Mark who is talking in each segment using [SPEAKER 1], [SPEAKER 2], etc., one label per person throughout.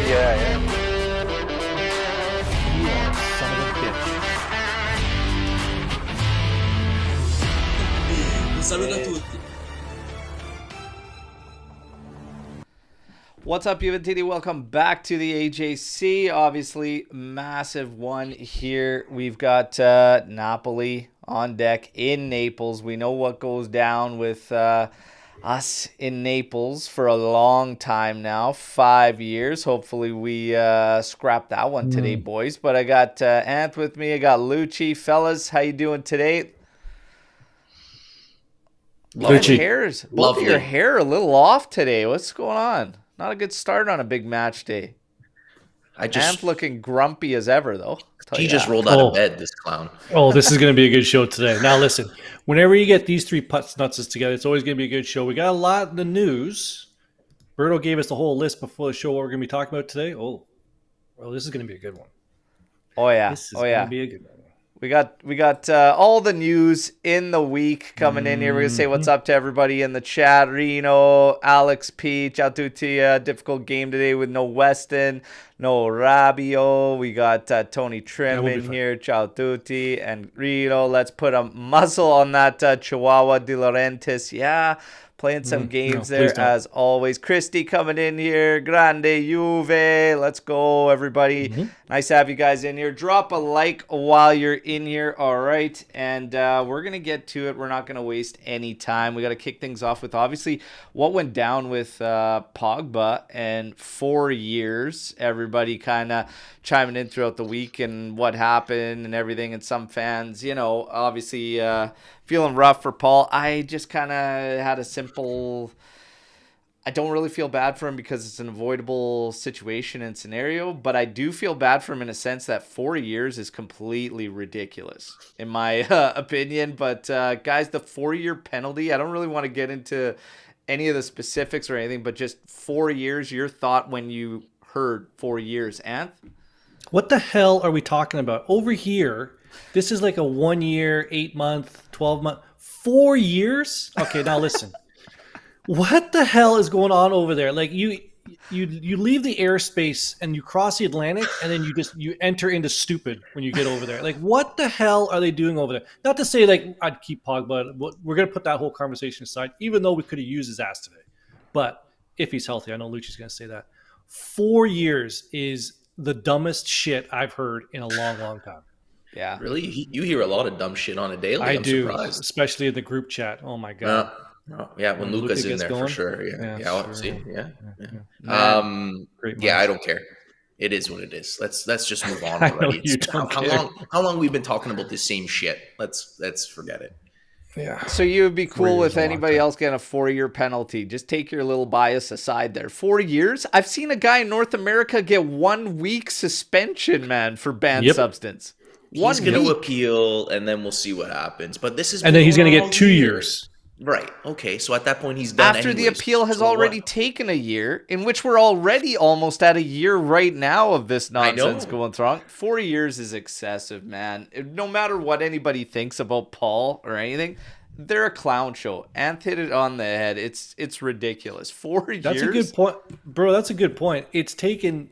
[SPEAKER 1] Yeah.
[SPEAKER 2] You are a son of a bitch.
[SPEAKER 3] Un saluto a tutti.
[SPEAKER 1] What's up, Juventini? Welcome back to the AJC. Obviously, massive one here. We've got Napoli on deck in Naples. We know what goes down with us in Naples for a long time now, 5 years. Hopefully, we scrap that one today, boys. But I got Anth with me. I got Lucci. Fellas, how you doing today? Both of your hair a little off today. What's going on? Not a good start on a big match day. Anth looking grumpy as ever, though.
[SPEAKER 4] He just rolled out of bed, this clown.
[SPEAKER 2] Oh, this is going to be a good show today. Now, listen, whenever you get these three putts nuts together, it's always going to be a good show. We got a lot in the news. Berto gave us the whole list before the show what we're going to be talking about today. Oh, well, this is going to be a good one.
[SPEAKER 1] Oh, yeah.
[SPEAKER 2] This is going to be a good one.
[SPEAKER 1] We got all the news in the week coming in here. We're going to say what's up to everybody in the chat. Reno, Alex P, ciao tutti. Difficult game today with no Weston, no Rabio. We got Tony Trim in here, ciao tutti. And Reno, let's put a muzzle on that Chihuahua De Laurentiis. Yeah, playing some games there as always. Christy coming in here. Grande Juve. Let's go, everybody. Nice to have you guys in here. Drop a like while you're in here. All right. And we're going to get to it. We're not going to waste any time. We got to kick things off with, obviously, what went down with Pogba and 4 years. Everybody kind of chiming in throughout the week and what happened and everything. And some fans, obviously feeling rough for Paul. I just kind of had a simple... I don't really feel bad for him because it's an avoidable situation and scenario, but I do feel bad for him in a sense that 4 years is completely ridiculous, in my opinion. But guys, the 4-year penalty, I don't really want to get into any of the specifics or anything, but just 4 years, your thought when you heard 4 years, Anth?
[SPEAKER 2] What the hell are we talking about? Over here, this is like a 1 year, 8 month, 12 month, 4 years? Okay, now listen. What the hell is going on over there? Like you leave the airspace and you cross the Atlantic and then you enter into stupid when you get over there. Like what the hell are they doing over there? Not to say like I'd keep Pogba. We're gonna put that whole conversation aside, even though we could have used his ass today. But if he's healthy, I know Lucci's gonna say that. 4 years is the dumbest shit I've heard in a long, long time.
[SPEAKER 1] Yeah,
[SPEAKER 4] really, you hear a lot of dumb shit on a daily.
[SPEAKER 2] I'm
[SPEAKER 4] do,
[SPEAKER 2] surprised. Especially in the group chat. Oh my god.
[SPEAKER 4] Yeah, when Luca's in there
[SPEAKER 2] going,
[SPEAKER 4] for sure. Yeah,
[SPEAKER 2] sure.
[SPEAKER 4] See, yeah.
[SPEAKER 2] Great
[SPEAKER 4] I don't care. It is what it is. Let's just move on already. How long we've been talking about this same shit? Let's forget it.
[SPEAKER 2] Yeah.
[SPEAKER 1] So you would be cool with anybody else getting a 4-year penalty? Just take your little bias aside there. 4 years? I've seen a guy in North America get 1 week suspension, man, for banned substance.
[SPEAKER 4] He's going to appeal, and then we'll see what happens. But this is,
[SPEAKER 2] and then he's going to get 2 years.
[SPEAKER 4] Right. Okay. So at that point, he's done.
[SPEAKER 1] After the appeal has already taken a year, in which we're already almost at a year right now of this nonsense going through. 4 years is excessive, man. No matter what anybody thinks about Paul or anything, they're a clown show. Anth hit it on the head. It's ridiculous. 4 years.
[SPEAKER 2] That's a good point, bro. That's a good point. It's taken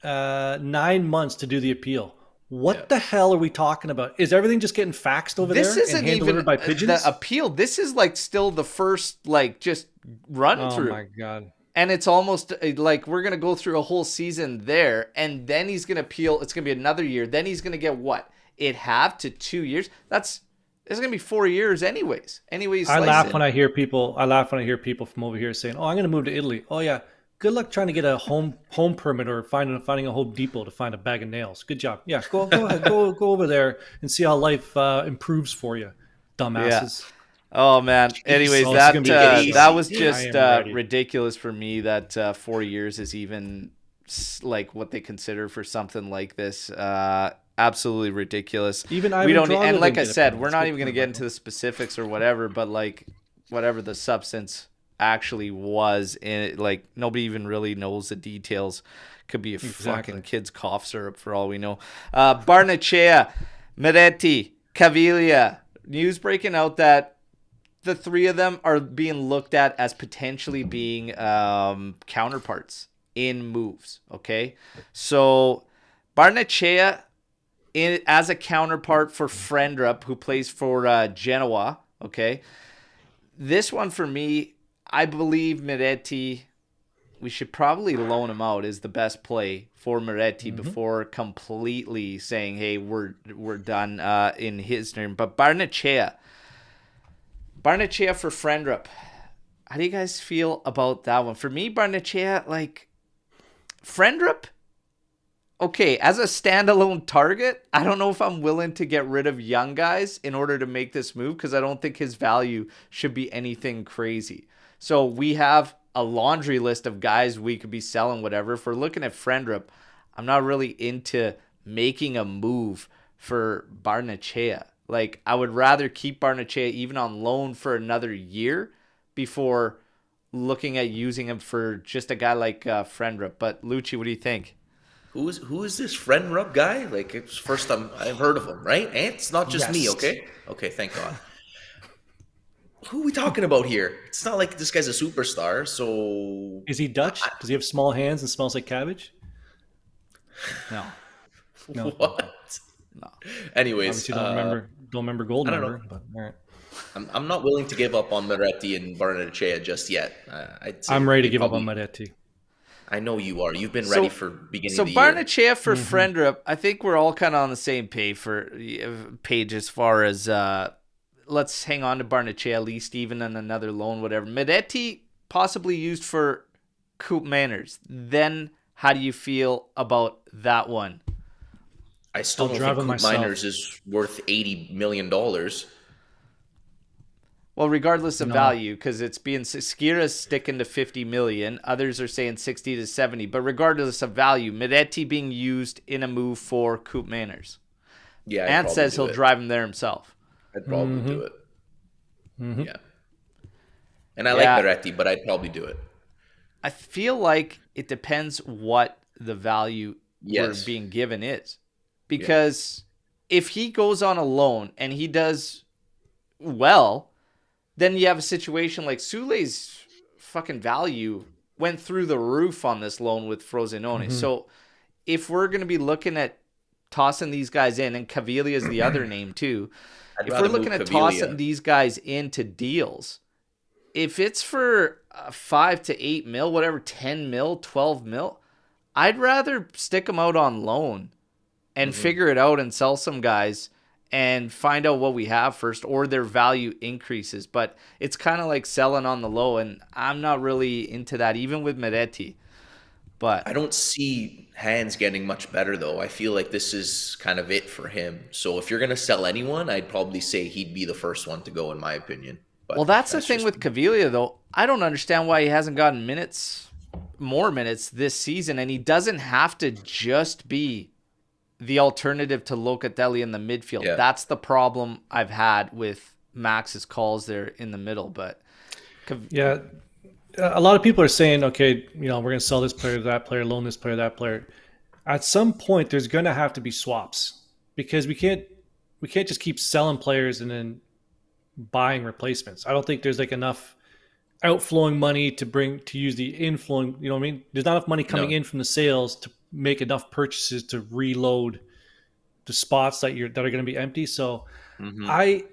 [SPEAKER 2] 9 months to do the appeal. What the hell are we talking about? Is everything just getting faxed over there and hand-delivered by pigeons?
[SPEAKER 1] The appeal. This is like still the first just run through.
[SPEAKER 2] Oh my god!
[SPEAKER 1] And it's almost like we're gonna go through a whole season there, and then he's gonna appeal. It's gonna be another year. Then he's gonna get what? To 2 years. It's gonna be 4 years anyways.
[SPEAKER 2] I laugh when I hear people. From over here saying, "Oh, I'm gonna move to Italy." Oh yeah. Good luck trying to get a home permit or finding a Home Depot to find a bag of nails. Good job. Yeah, go ahead, go over there and see how life improves for you, dumbasses.
[SPEAKER 1] Yeah. Oh man. Anyways, that was just ridiculous for me. That 4 years is even like what they consider for something like this. Absolutely ridiculous.
[SPEAKER 2] Even
[SPEAKER 1] we don't. And like I said, we're not even going to get into the specifics or whatever. But like whatever the substance actually was in it, like nobody even really knows the details. Could be a fucking kid's cough syrup for all we know. Barnechea, Meretti, Caviglia, news breaking out that the three of them are being looked at as potentially being counterparts in moves. Okay, so Barnechea as a counterpart for Frendrup, who plays for Genoa. Okay, this one for me, I believe Miretti. We should probably loan him out is the best play for Miretti before completely saying, hey, we're done in his turn. But Barnechea for Frendrup. How do you guys feel about that one? For me, Barnechea, like, Frendrup, okay, as a standalone target, I don't know if I'm willing to get rid of young guys in order to make this move because I don't think his value should be anything crazy. So we have a laundry list of guys we could be selling, whatever. If we're looking at Frendrup, I'm not really into making a move for Barnechea. Like, I would rather keep Barnechea even on loan for another year before looking at using him for just a guy like Frendrup. But Lucci, what do you think?
[SPEAKER 4] Who is this Frendrup guy? Like, it's first time I've heard of him, right? And it's not just me, okay? Okay, thank God. Who are we talking about here? It's not like this guy's a superstar, so...
[SPEAKER 2] Is he Dutch? Does he have small hands and smells like cabbage?
[SPEAKER 1] No.
[SPEAKER 4] What?
[SPEAKER 1] No.
[SPEAKER 4] Anyways,
[SPEAKER 2] obviously don't remember gold number. But all right.
[SPEAKER 4] I'm not willing to give up on Miretti and Barnechea just yet.
[SPEAKER 2] I'm ready to give up on Miretti.
[SPEAKER 4] I know you are. You've been ready for beginning of the year.
[SPEAKER 1] So Barnechea for Frendrup, I think we're all kind of on the same page as far as let's hang on to Barnechea at least, even in another loan, whatever. Miretti possibly used for Coop Manners. Then how do you feel about that one?
[SPEAKER 4] I still don't think Coop Manners is worth $80 million.
[SPEAKER 1] Well, regardless of value, because it's being Skira's sticking to 50 million, others are saying 60 to 70. But regardless of value, Miretti being used in a move for Coop Manners.
[SPEAKER 4] Yeah,
[SPEAKER 1] and says he'll drive him there himself.
[SPEAKER 4] I'd probably do it. Yeah, and I like Miretti, but I'd probably do it.
[SPEAKER 1] I feel like it depends what the value we're being given is, because if he goes on a loan and he does well, then you have a situation like Sule's fucking value went through the roof on this loan with Frosinone. So if we're going to be looking at tossing these guys in, and Caviglia is the other name too, if we're looking at tossing these guys into deals, if it's for 5 to 8 mil, whatever, 10 mil, 12 mil, I'd rather stick them out on loan and figure it out and sell some guys and find out what we have first, or their value increases. But it's kind of like selling on the low, and I'm not really into that, even with Miretti. But
[SPEAKER 4] I don't see Hands getting much better, though. I feel like this is kind of it for him. So if you're going to sell anyone, I'd probably say he'd be the first one to go, in my opinion. But
[SPEAKER 1] well, that's the thing with Caviglia, though. I don't understand why he hasn't gotten more minutes this season, and he doesn't have to just be the alternative to Locatelli in the midfield. Yeah. That's the problem I've had with Max's calls there in the middle. But
[SPEAKER 2] a lot of people are saying, okay, we're going to sell this player, that player, loan this player, that player. At some point, there's going to have to be swaps, because we can't just keep selling players and then buying replacements. I don't think there's like enough outflowing money to use the inflowing. You know what I mean? There's not enough money coming in from the sales to make enough purchases to reload the spots that are going to be empty. So I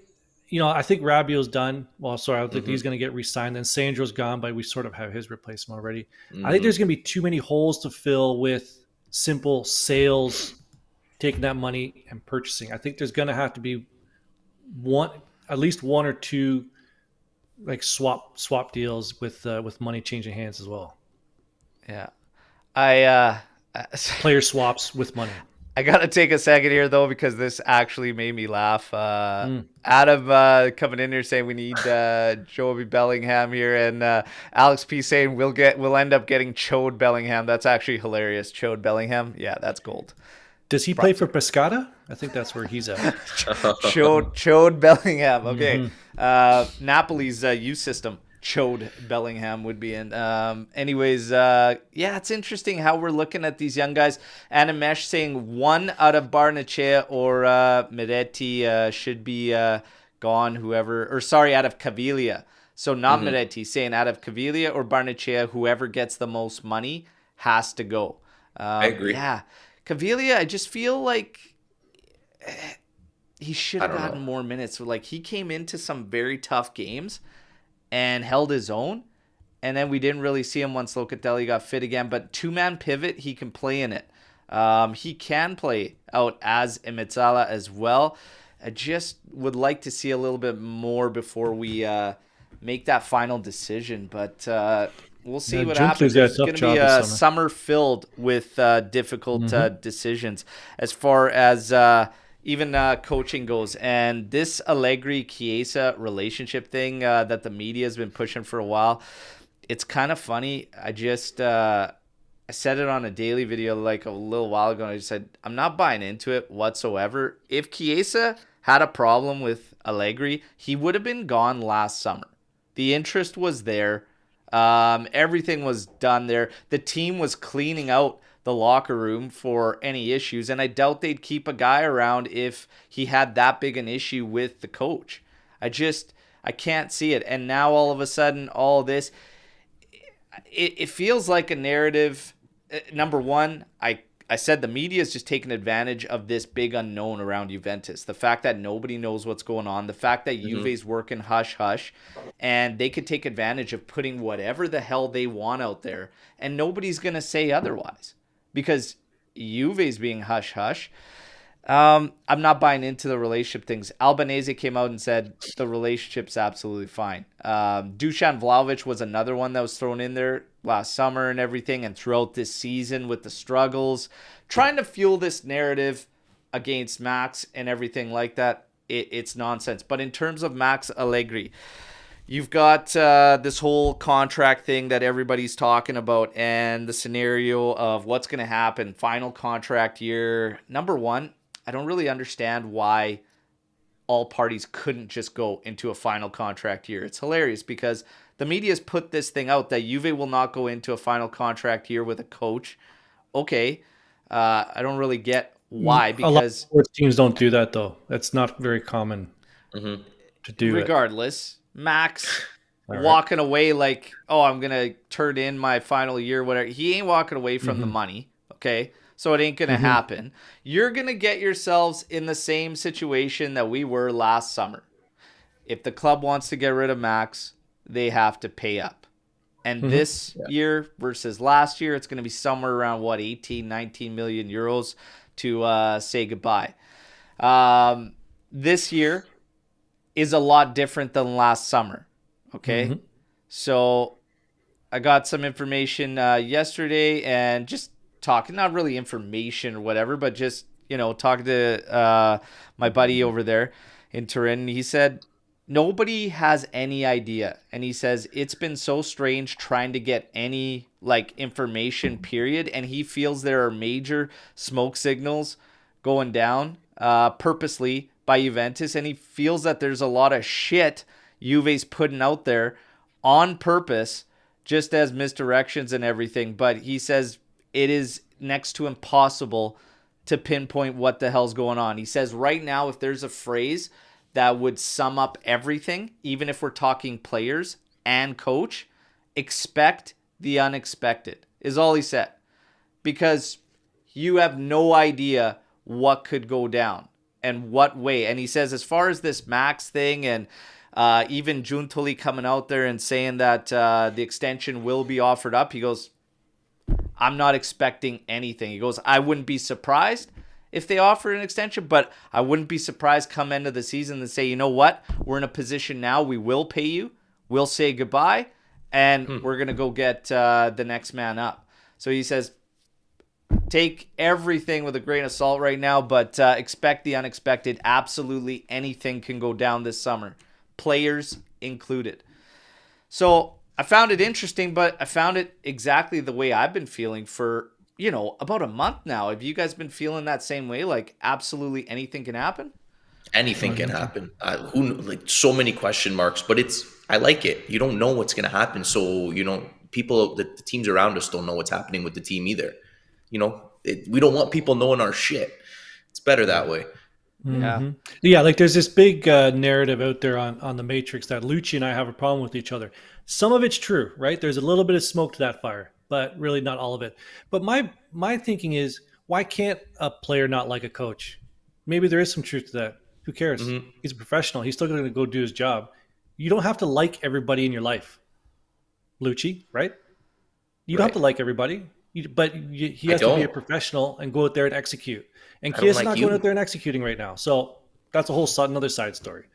[SPEAKER 2] think Rabiot's done. Well, sorry, I don't think he's going to get re-signed. Then Sandro's gone, but we sort of have his replacement already. I think there's going to be too many holes to fill with simple sales, taking that money and purchasing. I think there's going to have to be at least one or two like swap deals with money changing hands as well.
[SPEAKER 1] Yeah.
[SPEAKER 2] Player swaps with money.
[SPEAKER 1] I got to take a second here, though, because this actually made me laugh. Adam coming in here saying we need Joey Bellingham here, and Alex P saying we'll end up getting Chode Bellingham. That's actually hilarious. Chode Bellingham. Yeah, that's gold.
[SPEAKER 2] Does he play for Pescara? I think that's where he's at.
[SPEAKER 1] Chode Bellingham. Okay. Napoli's youth system. Chode Bellingham would be in. Anyways, it's interesting how we're looking at these young guys. Animesh saying one out of Barnechea or Miretti should be gone. Out of Caviglia. So not Miretti, saying out of Caviglia or Barnechea, whoever gets the most money has to go.
[SPEAKER 4] I agree.
[SPEAKER 1] Yeah. Cavilla, I just feel like he should have gotten
[SPEAKER 4] know.
[SPEAKER 1] more minutes. Like, he came into some very tough games and held his own. And then we didn't really see him once Locatelli got fit again. But two-man pivot, he can play in it. He can play out as a Metsala as well. I just would like to see a little bit more before we make that final decision. But we'll see what happens. It's going to be a summer filled with difficult decisions as far as even coaching goes. And this Allegri-Chiesa relationship thing that the media has been pushing for a while, it's kind of funny. I said it on a daily video like a little while ago. And I just said, I'm not buying into it whatsoever. If Chiesa had a problem with Allegri, he would have been gone last summer. The interest was there. Everything was done there. The team was cleaning out the locker room for any issues. And I doubt they'd keep a guy around if he had that big an issue with the coach. I can't see it. And now all of a sudden, all this, it feels like a narrative. Number one, I said the media is just taking advantage of this big unknown around Juventus. The fact that nobody knows what's going on, the fact that Juve's working hush-hush, and they could take advantage of putting whatever the hell they want out there, and nobody's going to say otherwise because Juve's being hush-hush. I'm not buying into the relationship things. Albanese came out and said the relationship's absolutely fine. Dusan Vlahovic was another one that was thrown in there last summer and everything, and throughout this season with the struggles, trying to fuel this narrative against Max and everything like that. It's nonsense. But in terms of Max Allegri, you've got this whole contract thing that everybody's talking about and the scenario of what's going to happen. Final contract year. Number one, I don't really understand why all parties couldn't just go into a final contract year. It's hilarious because the media's put this thing out that Juve will not go into a final contract year with a coach. Okay. I don't really get why, because
[SPEAKER 2] a lot of sports teams don't do that though. That's not very common to do.
[SPEAKER 1] Regardless, Max walking away like, oh, I'm going to turn in my final year, whatever. He ain't walking away from the money. Okay. So it ain't going to happen. You're going to get yourselves in the same situation that we were last summer. If the club wants to get rid of Max, they have to pay up. And this year versus last year, it's going to be somewhere around, 18, 19 million euros to say goodbye. This year is a lot different than last summer. Okay? So I got some information yesterday and just talking, not really information or whatever, but just, talking to my buddy over there in Turin. He said, nobody has any idea. And he says, it's been so strange trying to get any information, period. And he feels there are major smoke signals going down purposely by Juventus. And he feels that there's a lot of shit Juve's putting out there on purpose, just as misdirections and everything. But he says, it is next to impossible to pinpoint what the hell's going on. He says right now, if there's a phrase that would sum up everything, even if we're talking players and coach, expect the unexpected, is all he said. Because you have no idea what could go down and what way. And he says, as far as this Max thing and even Giuntoli coming out there and saying that the extension will be offered up, he goes, I'm not expecting anything. He goes, I wouldn't be surprised if they offer an extension, but I wouldn't be surprised come end of the season to say, you know what? We're in a position now. We will pay you. We'll say goodbye, and we're going to go get the next man up. So he says, take everything with a grain of salt right now, but expect the unexpected. Absolutely anything can go down this summer, players included. So I found it interesting, but I found it exactly the way I've been feeling for, about a month now. Have you guys been feeling that same way? Like absolutely anything can happen?
[SPEAKER 4] Anything can happen. So many question marks, but I like it. You don't know what's going to happen. So, people, the teams around us don't know what's happening with the team either. We don't want people knowing our shit. It's better that way.
[SPEAKER 2] Yeah, there's this big narrative out there on the Matrix that Lucci and I have a problem with each other. Some of it's true, right? There's a little bit of smoke to that fire. but really not all of it. But my thinking is, why can't a player not like a coach? Maybe there is some truth to that. Who cares?
[SPEAKER 4] Mm-hmm.
[SPEAKER 2] He's a professional. He's still going to go do his job. You don't have to like everybody in your life, Lucci, right? You don't have
[SPEAKER 4] Right.
[SPEAKER 2] to like everybody, but he
[SPEAKER 4] I
[SPEAKER 2] has to be a
[SPEAKER 4] don't.
[SPEAKER 2] professional and go out there and execute. And
[SPEAKER 4] I don't
[SPEAKER 2] Kia's
[SPEAKER 4] like
[SPEAKER 2] not
[SPEAKER 4] you.
[SPEAKER 2] going out there and executing right now. So that's a whole another side story.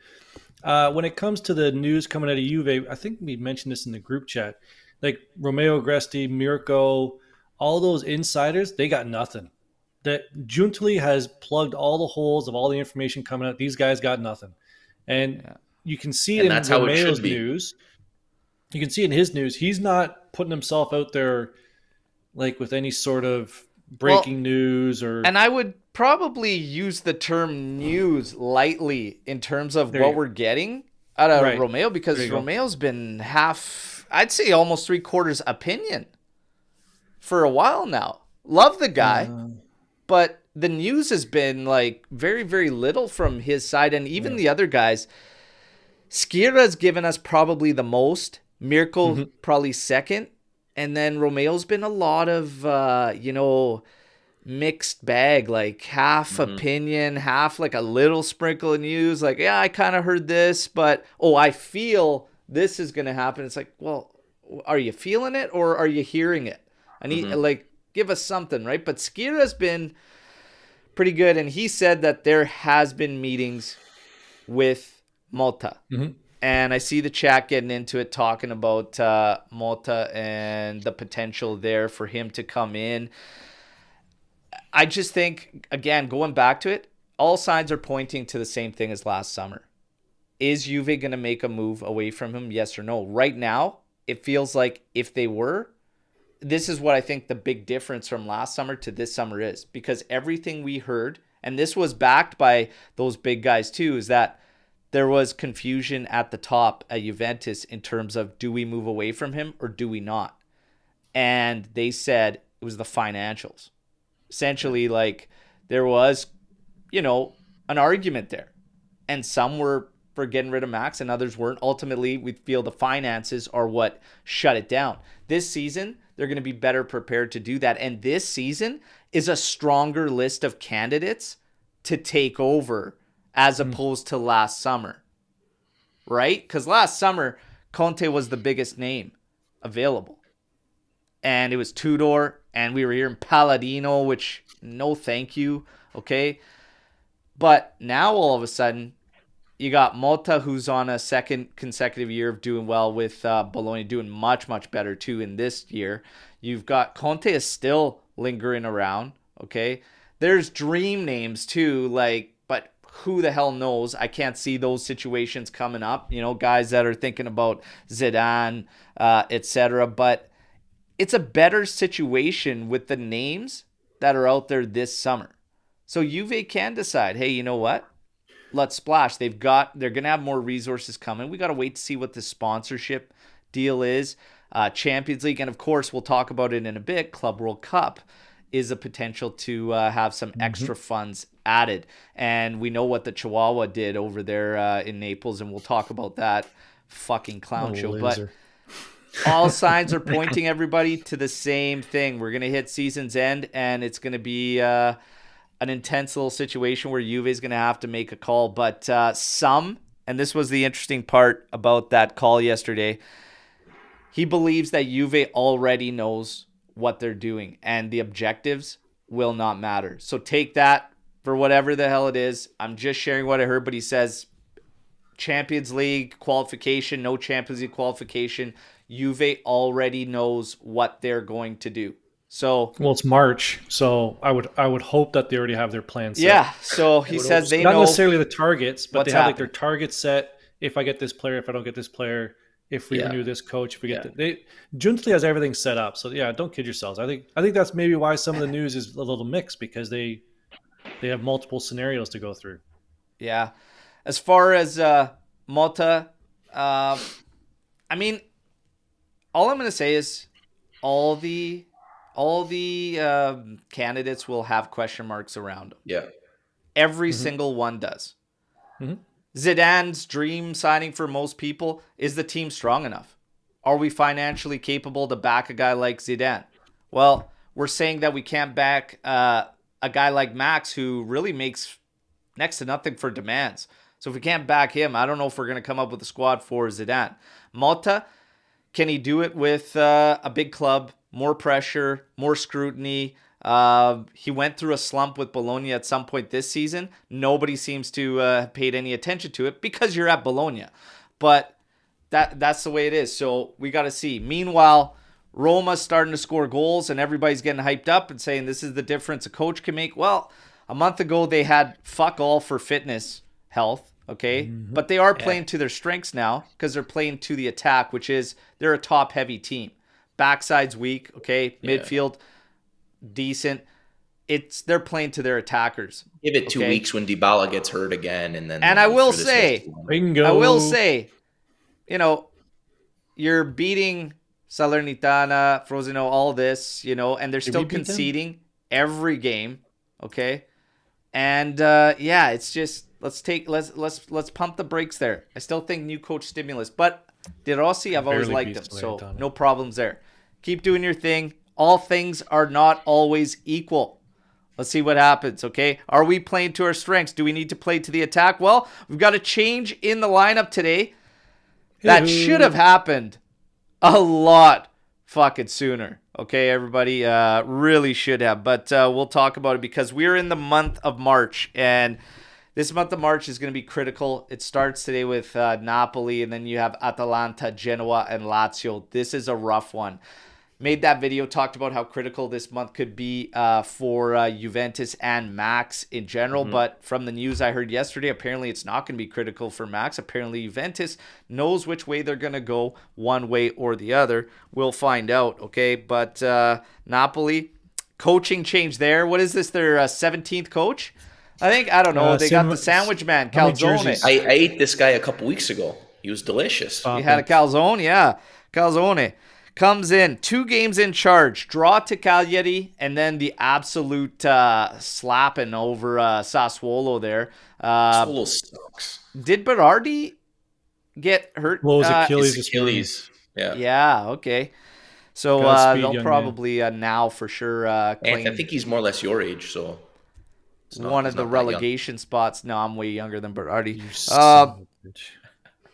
[SPEAKER 2] When it comes to the news coming out of Juve, I think we mentioned this in the group chat. Like Romeo Agresti, Mirko, all those insiders, they got nothing. That Giuntoli has plugged all the holes of all the information coming out. These guys got nothing. And
[SPEAKER 1] Yeah.
[SPEAKER 2] you can see it
[SPEAKER 4] And
[SPEAKER 2] in
[SPEAKER 4] that's how it
[SPEAKER 2] Romeo's
[SPEAKER 4] should be.
[SPEAKER 2] news. You can see in his news, he's not putting himself out there like with any sort of breaking news or.
[SPEAKER 1] And I would probably use the term news lightly in terms of
[SPEAKER 2] There
[SPEAKER 1] what
[SPEAKER 2] you go.
[SPEAKER 1] we're getting out of
[SPEAKER 2] Right.
[SPEAKER 1] Romeo,
[SPEAKER 2] There
[SPEAKER 1] because
[SPEAKER 2] you go.
[SPEAKER 1] Romeo's been half, I'd say almost 3/4 opinion for a while now. Love the guy, but the news has been like very, very little from his side. And even the other guys, Skira's given us probably the most, Mirko probably second. And then Romeo's been a lot of, mixed bag, like half opinion, half like a little sprinkle of news. Like, yeah, I kind of heard this, but, I feel this is going to happen. It's like, well, are you feeling it or are you hearing it? I need, like, give us something, right? But Skira's been pretty good. And he said that there has been meetings with Malta. And I see the chat getting into it, talking about Malta and the potential there for him to come in. I just think, again, going back to it, all signs are pointing to the same thing as last summer. Is Juve going to make a move away from him? Yes or no? Right now, it feels like if they were, this is what I think the big difference from last summer to this summer is. Because everything we heard, and this was backed by those big guys too, is that there was confusion at the top at Juventus in terms of, do we move away from him or do we not? And they said it was the financials. Essentially, like, there was, an argument there. And some were for getting rid of Max and others weren't. Ultimately, we feel the finances are what shut it down. This season, they're going to be better prepared to do that. And this season is a stronger list of candidates to take over as opposed to last summer. Right? Because last summer, Conte was the biggest name available. And it was Tudor, and we were hearing Palladino, which, no thank you, okay? But now, all of a sudden, you got Malta, who's on a second consecutive year of doing well with Bologna, doing much, much better, too, in this year. You've got Conte is still lingering around, okay? There's dream names, too, like, but who the hell knows? I can't see those situations coming up, guys that are thinking about Zidane, etc., but it's a better situation with the names that are out there this summer. So Juve can decide, hey, you know what? Let's splash. They're going to have more resources coming. We got to wait to see what the sponsorship deal is. Champions League, and of course, we'll talk about it in a bit. Club World Cup is a potential to have some extra funds added. And we know what the Chihuahua did over there in Naples, and we'll talk about that fucking clown show.
[SPEAKER 2] Loser.
[SPEAKER 1] But all signs are pointing everybody to the same thing. We're going to hit season's end, and it's going to be an intense little situation where Juve is going to have to make a call. But and this was the interesting part about that call yesterday, he believes that Juve already knows what they're doing, and the objectives will not matter. So take that for whatever the hell it is. I'm just sharing what I heard, but he says Champions League qualification, no Champions League qualification. Juve already knows what they're going to do. So,
[SPEAKER 2] well, it's March, so I would hope that they already have their plans set.
[SPEAKER 1] Yeah, so he says they
[SPEAKER 2] not
[SPEAKER 1] know
[SPEAKER 2] necessarily the targets, but
[SPEAKER 1] what's
[SPEAKER 2] they have like
[SPEAKER 1] happening.
[SPEAKER 2] their targets set. If I get this player, if I don't get this player, if we renew this coach, if we get Giuntoli has everything set up. So yeah, don't kid yourselves. I think that's maybe why some of the news is a little mixed, because they have multiple scenarios to go through.
[SPEAKER 1] Yeah, as far as Malta, I mean, all I'm going to say is all the candidates will have question marks around them.
[SPEAKER 4] Yeah.
[SPEAKER 1] Every single one does. Zidane's dream signing for most people is the team strong enough. are we financially capable to back a guy like Zidane? Well, we're saying that we can't back a guy like Max, who really makes next to nothing for demands. So if we can't back him, I don't know if we're going to come up with a squad for Zidane. Mota, can he do it with a big club, more pressure, more scrutiny? He went through a slump with Bologna at some point this season. Nobody seems to have paid any attention to it because you're at Bologna. But that's the way it is. So we got to see. Meanwhile, Roma's starting to score goals and everybody's getting hyped up and saying this is the difference a coach can make. Well, a month ago they had fuck all for fitness, health, okay? But they are playing to their strengths now because they're playing to the attack, which is they're a top-heavy team. Backside's weak, okay? Midfield, decent. They're playing to their attackers.
[SPEAKER 4] Give it 2 weeks when Dybala gets hurt again, and then.
[SPEAKER 1] And I will say, you're beating Salernitana, Frosinone, all this, and they're still conceding every game, okay? And it's just let's pump the brakes there. I still think new coach stimulus, but De Rossi, I've always liked him, so no problems there. Keep doing your thing. All things are not always equal. Let's see what happens, okay? Are we playing to our strengths? Do we need to play to the attack? Well, we've got a change in the lineup today that should have happened a lot fucking sooner. Okay, everybody, really should have. But we'll talk about it because we're in the month of March, and this month of March is going to be critical. It starts today with Napoli, and then you have Atalanta, Genoa, and Lazio. This is a rough one. Made that video, talked about how critical this month could be for Juventus and Max in general. But from the news I heard yesterday, apparently it's not going to be critical for Max. Apparently Juventus knows which way they're going to go, one way or the other. We'll find out, okay? But Napoli, coaching change there. What is this, their 17th coach? I don't know. They got the sandwich man, calzone.
[SPEAKER 4] I ate this guy a couple weeks ago. He was delicious.
[SPEAKER 1] You had a calzone? Yeah, calzone. Comes in, 2 games in charge, draw to Cagliari, and then the absolute slapping over Sassuolo there.
[SPEAKER 4] Sassuolo sucks.
[SPEAKER 1] Did Berardi get hurt?
[SPEAKER 2] What was
[SPEAKER 4] Achilles.
[SPEAKER 1] Yeah, okay. So they'll probably now for sure claim.
[SPEAKER 4] And I think he's more or less your age, so.
[SPEAKER 1] One of the relegation spots. No, I'm way younger than Berardi.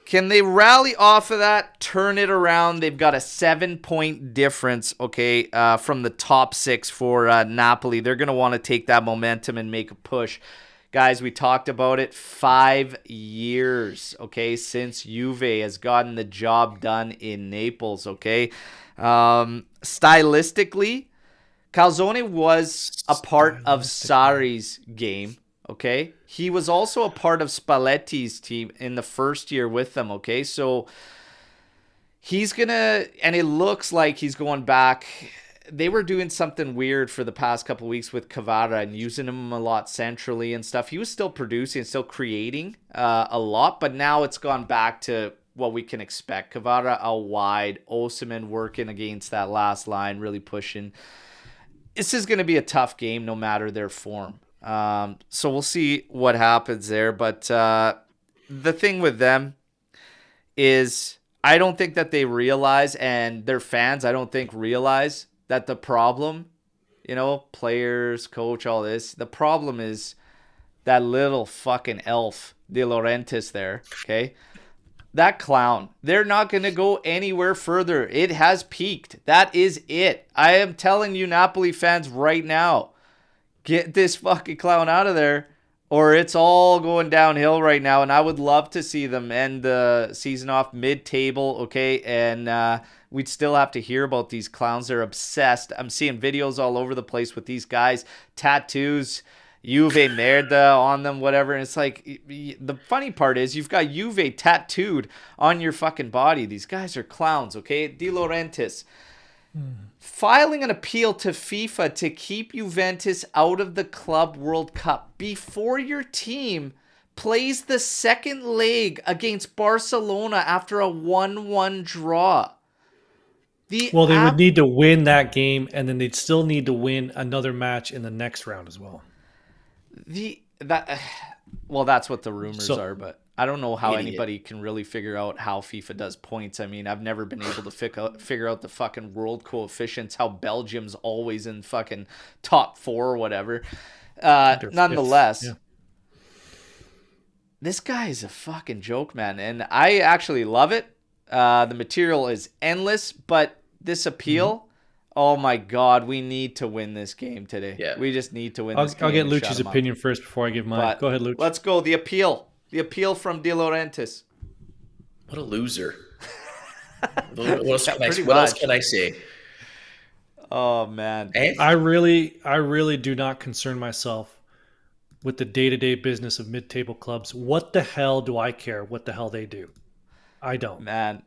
[SPEAKER 1] Can they rally off of that, turn it around? They've got a 7-point difference, okay, from the top 6 for Napoli. They're going to want to take that momentum and make a push. Guys, we talked about it. 5 years, okay, since Juve has gotten the job done in Naples, okay? Stylistically, Calzone was a part of Sarri's game. Okay, he was also a part of Spalletti's team in the first year with them. Okay, so he's gonna, and it looks like he's going back. They were doing something weird for the past couple of weeks with Kvara and using him a lot centrally and stuff. He was still producing, still creating a lot, but now it's gone back to what we can expect. Kvara out wide, Osimhen working against that last line, really pushing. This is going to be a tough game no matter their form. So we'll see what happens there. But the thing with them is I don't think that they realize, and their fans I don't think realize that the problem, players, coach, all this, the problem is that little fucking elf, De Laurentiis there, okay? That clown. They're not going to go anywhere further. It has peaked. That is it. I am telling you, Napoli fans, right now, get this fucking clown out of there, or it's all going downhill right now. And I would love to see them end the season off mid-table, okay? And we'd still have to hear about these clowns. They're obsessed. I'm seeing videos all over the place with these guys, tattoos, Juve merda on them, whatever. And it's like, the funny part is you've got Juve tattooed on your fucking body. These guys are clowns, okay? De Laurentiis. Filing an appeal to FIFA to keep Juventus out of the Club World Cup before your team plays the second leg against Barcelona after a 1-1 draw.
[SPEAKER 2] They would need to win that game, and then they'd still need to win another match in the next round as well.
[SPEAKER 1] That's what the rumors are, but I don't know how
[SPEAKER 4] Idiot.
[SPEAKER 1] anybody can really figure out how FIFA does points. I mean, I've never been able to figure out the fucking world coefficients, how Belgium's always in fucking top 4 or whatever. Nonetheless,
[SPEAKER 2] Yeah.
[SPEAKER 1] this guy is a fucking joke, man. And I actually love it. The material is endless, but this appeal, oh my God, we need to win this game today.
[SPEAKER 4] Yeah.
[SPEAKER 1] We just need to win this game.
[SPEAKER 2] I'll get
[SPEAKER 1] and shut
[SPEAKER 2] Lucci's
[SPEAKER 1] him up.
[SPEAKER 2] opinion first before I give mine.
[SPEAKER 1] But
[SPEAKER 2] go ahead, Lucci.
[SPEAKER 1] let's go. The appeal. The appeal from De Laurentiis.
[SPEAKER 4] What a loser. What else
[SPEAKER 1] Pretty
[SPEAKER 4] what else
[SPEAKER 1] much.
[SPEAKER 4] can I say?
[SPEAKER 1] Oh, man.
[SPEAKER 4] And
[SPEAKER 2] I really do not concern myself with the day-to-day business of mid-table clubs. What the hell do I care what the hell they do? I don't.
[SPEAKER 1] Man.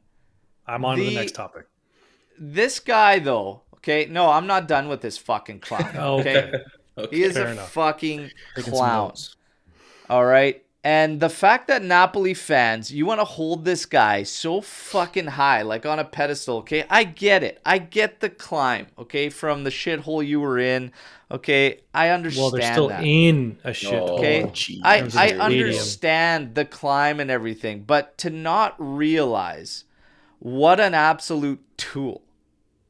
[SPEAKER 2] I'm on to the next topic.
[SPEAKER 1] This guy, though, okay? No, I'm not done with this fucking clown. Okay? He is
[SPEAKER 2] Fair
[SPEAKER 1] a
[SPEAKER 2] enough.
[SPEAKER 1] fucking
[SPEAKER 2] Taking some
[SPEAKER 1] clown.
[SPEAKER 2] notes.
[SPEAKER 1] All right? And the fact that Napoli fans, you want to hold this guy so fucking high, like on a pedestal, okay? I get it. I get the climb, okay, from the shithole you were in, okay? I understand
[SPEAKER 2] Well, they're still
[SPEAKER 1] that.
[SPEAKER 2] in a shit.
[SPEAKER 4] Oh,
[SPEAKER 1] Okay,
[SPEAKER 4] geez.
[SPEAKER 1] I
[SPEAKER 2] terms of stadium.
[SPEAKER 1] understand the climb and everything, but to not realize what an absolute tool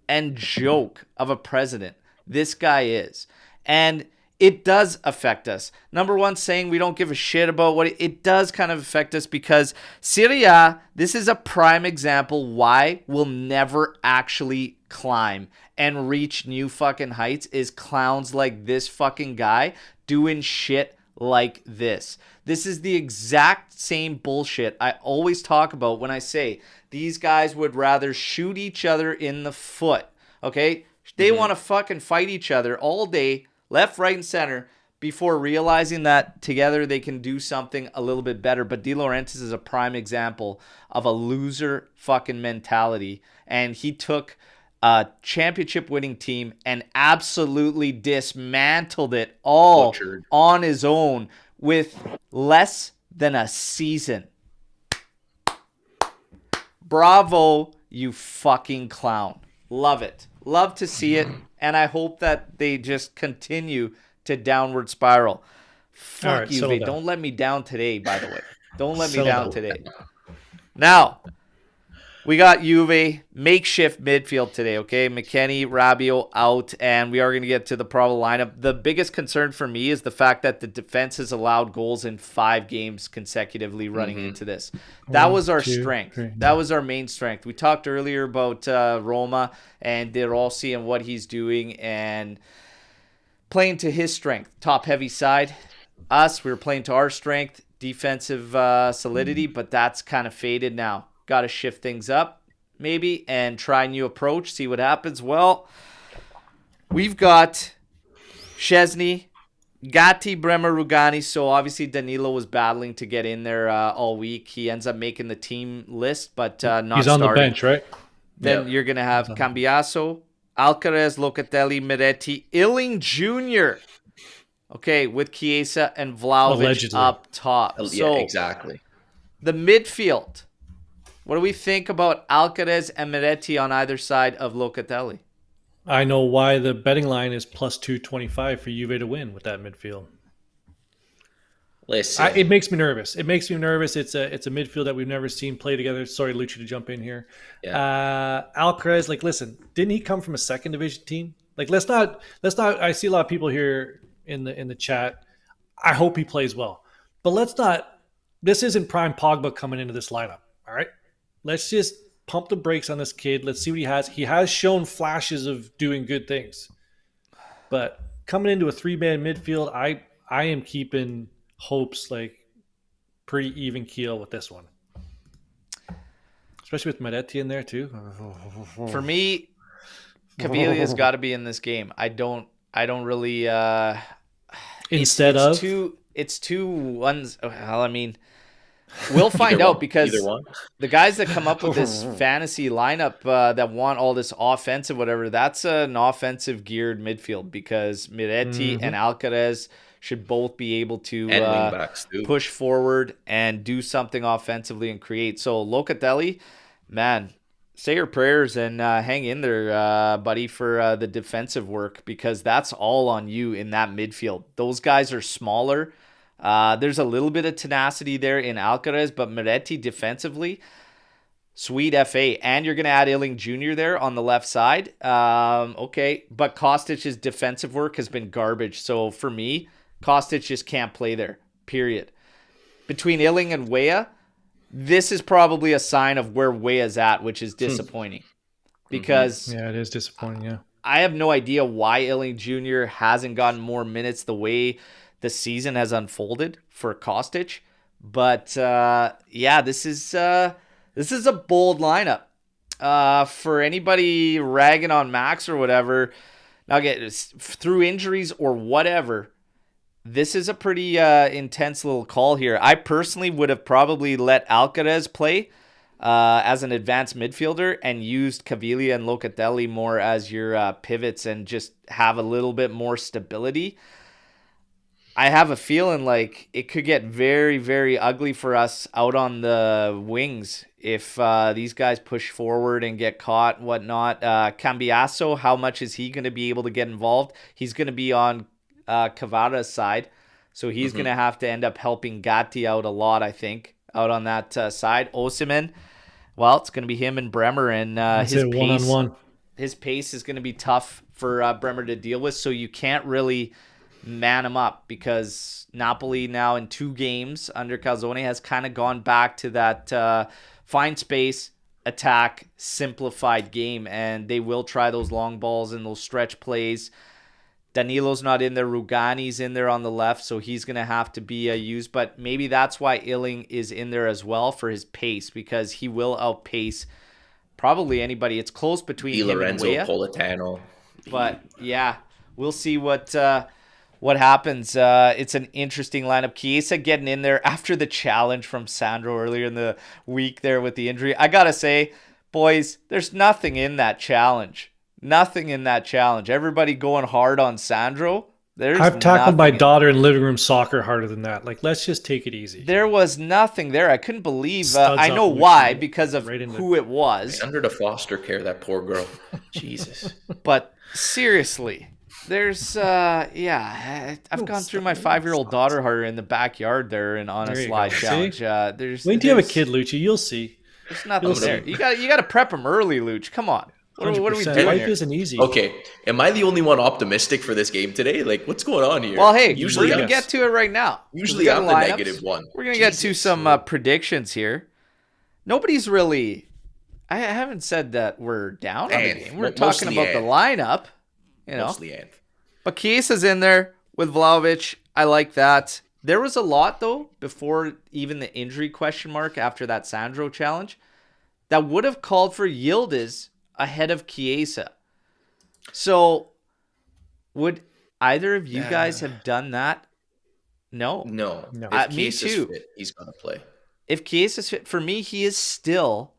[SPEAKER 1] and joke of a president this guy is, and it does affect us. Number one, saying we don't give a shit about what it does kind of affect us because Serie A, this is a prime example why we'll never actually climb and reach new fucking heights is clowns like this fucking guy doing shit like this. This is the exact same bullshit I always talk about when I say these guys would rather shoot each other in the foot. Okay? They want to fucking fight each other all day, left, right, and center, before realizing that together they can do something a little bit better. But De Laurentiis is a prime example of a loser fucking mentality. And he took a championship winning team and absolutely dismantled it all
[SPEAKER 4] Butchered.
[SPEAKER 1] on his own with less than a season. Bravo, you fucking clown. Love it. Love to see it. And I hope that they just continue to downward spiral. Fuck
[SPEAKER 2] All right,
[SPEAKER 1] you,
[SPEAKER 2] settle
[SPEAKER 1] Vay.
[SPEAKER 2] down.
[SPEAKER 1] Don't let me down today, by the way. Don't let me
[SPEAKER 2] Settle
[SPEAKER 1] down
[SPEAKER 2] down.
[SPEAKER 1] today. Now, we got Juve makeshift midfield today, okay? McKennie, Rabiot out, and we are going to get to the probable lineup. The biggest concern for me is the fact that the defense has allowed goals in 5 games consecutively running into this. That was our
[SPEAKER 2] 2,
[SPEAKER 1] strength.
[SPEAKER 2] 3.
[SPEAKER 1] That was our main strength. We talked earlier about Roma and De Rossi and what he's doing and playing to his strength, top-heavy side. Us, we were playing to our strength, defensive solidity, but that's kind of faded now. Got to shift things up, maybe, and try a new approach, see what happens. Well, we've got Szczesny, Gatti, Bremer, Rugani. So obviously Danilo was battling to get in there all week. He ends up making the team list, but not
[SPEAKER 2] He's on
[SPEAKER 1] starting.
[SPEAKER 2] the bench, right?
[SPEAKER 1] Then you're going to have Cambiaso, Alcaraz, Locatelli, Miretti, Illing Jr., okay, with Chiesa and Vlahovic
[SPEAKER 2] Allegedly.
[SPEAKER 1] up top.
[SPEAKER 4] Yeah,
[SPEAKER 1] So
[SPEAKER 4] exactly.
[SPEAKER 1] the midfield. What do we think about Alcaraz and Miretti on either side of Locatelli?
[SPEAKER 2] I know why the betting line is plus 225 for Juve to win with that midfield.
[SPEAKER 4] Listen,
[SPEAKER 2] It makes me nervous. It makes me nervous. It's a midfield that we've never seen play together. Sorry, Lucci, to jump in here. Alcaraz, like, listen, didn't he come from a second division team? Like, let's not. I see a lot of people here in the chat. I hope he plays well, but let's not. This isn't prime Pogba coming into this lineup. All right, let's just pump the brakes on this kid. Let's see what he has. He has shown flashes of doing good things, but coming into a 3-man midfield, I am keeping hopes like pretty even keel with this one, especially with Miretti in there too.
[SPEAKER 1] For me, Caviglia's got to be in this game. I don't really.
[SPEAKER 2] Instead
[SPEAKER 1] it's
[SPEAKER 2] of
[SPEAKER 1] it's two ones. Well, I mean, we'll find
[SPEAKER 4] Either
[SPEAKER 1] out
[SPEAKER 4] one.
[SPEAKER 1] because
[SPEAKER 4] Either one.
[SPEAKER 1] the guys that come up with this fantasy lineup that want all this offensive whatever, that's an offensive geared midfield because Miretti and Alcaraz should both be able to
[SPEAKER 4] And wingbacks too.
[SPEAKER 1] push forward and do something offensively and create. So Locatelli, man, say your prayers and hang in there, buddy, for the defensive work because that's all on you in that midfield. Those guys are smaller. There's a little bit of tenacity there in Alcaraz, but Moretti defensively, sweet FA. And you're going to add Illing Jr. there on the left side. Okay, but Kostic's defensive work has been garbage. So for me, Kostic just can't play there, period. Between Illing and Weah, this is probably a sign of where Weah's at, which is disappointing. Because
[SPEAKER 2] yeah, it is disappointing, yeah.
[SPEAKER 1] I have no idea why Illing Jr. hasn't gotten more minutes the way the season has unfolded for Kostic. But yeah, this is a bold lineup. For anybody ragging on Max or whatever, now again, through injuries or whatever, this is a pretty intense little call here. I personally would have probably let Alcaraz play as an advanced midfielder and used Caviglia and Locatelli more as your pivots and just have a little bit more stability. I have a feeling like it could get very, very ugly for us out on the wings if these guys push forward and get caught and whatnot. Cambiasso, how much is he going to be able to get involved? He's going to be on Cavada's side, so he's going to have to end up helping Gatti out a lot, I think, out on that side. Osimhen, well, it's going to be him and Bremer, and his pace,
[SPEAKER 2] one-on-one.
[SPEAKER 1] His pace is going to be tough for Bremer to deal with, so you can't really man him up because Napoli now in 2 games under Calzone has kind of gone back to that find space, attack, simplified game, and they will try those long balls and those stretch plays. Danilo's not in there. Rugani's in there on the left, so he's going to have to be used. But maybe that's why Illing is in there as well for his pace, because he will outpace probably anybody. It's close between him and Weah.
[SPEAKER 4] Politano.
[SPEAKER 1] But yeah, we'll see what happens. It's an interesting lineup. Chiesa getting in there after the challenge from Sandro earlier in the week there with the injury. I got to say, boys, there's nothing in that challenge. Nothing in that challenge. Everybody going hard on Sandro.
[SPEAKER 2] I've tackled my daughter in living room soccer harder than that. Like, let's just take it easy.
[SPEAKER 1] There was nothing there. I couldn't believe. I know why, because of who it was.
[SPEAKER 4] Under the foster care, that poor girl. Jesus.
[SPEAKER 1] But seriously, there's I've gone through my 5-year-old daughter harder in the backyard there and on a slide challenge.
[SPEAKER 2] Wait till you have a kid, Lucci. You'll see.
[SPEAKER 1] There's nothing there. You got to prep them early, Luch. Come on. What are we doing
[SPEAKER 2] Life
[SPEAKER 1] here?
[SPEAKER 2] isn't easy.
[SPEAKER 4] Okay, am I the only one optimistic for this game today? Like, what's going on here?
[SPEAKER 1] Well, hey, we're going to get to it right now.
[SPEAKER 4] Usually I'm the negative one.
[SPEAKER 1] We're going to get to some predictions here. Nobody's really... I haven't said that we're down on the game. We're talking about the lineup.
[SPEAKER 4] Mostly Anth.
[SPEAKER 1] But Chiesa's in there with Vlahovic. I like that. There was a lot, though, before even the injury question mark after that Sandro challenge, that would have called for Yildiz ahead of Chiesa. So, would either of you guys have done that? No.
[SPEAKER 4] Me too. Fit, he's going to play.
[SPEAKER 1] If Chiesa's fit, for me, he is still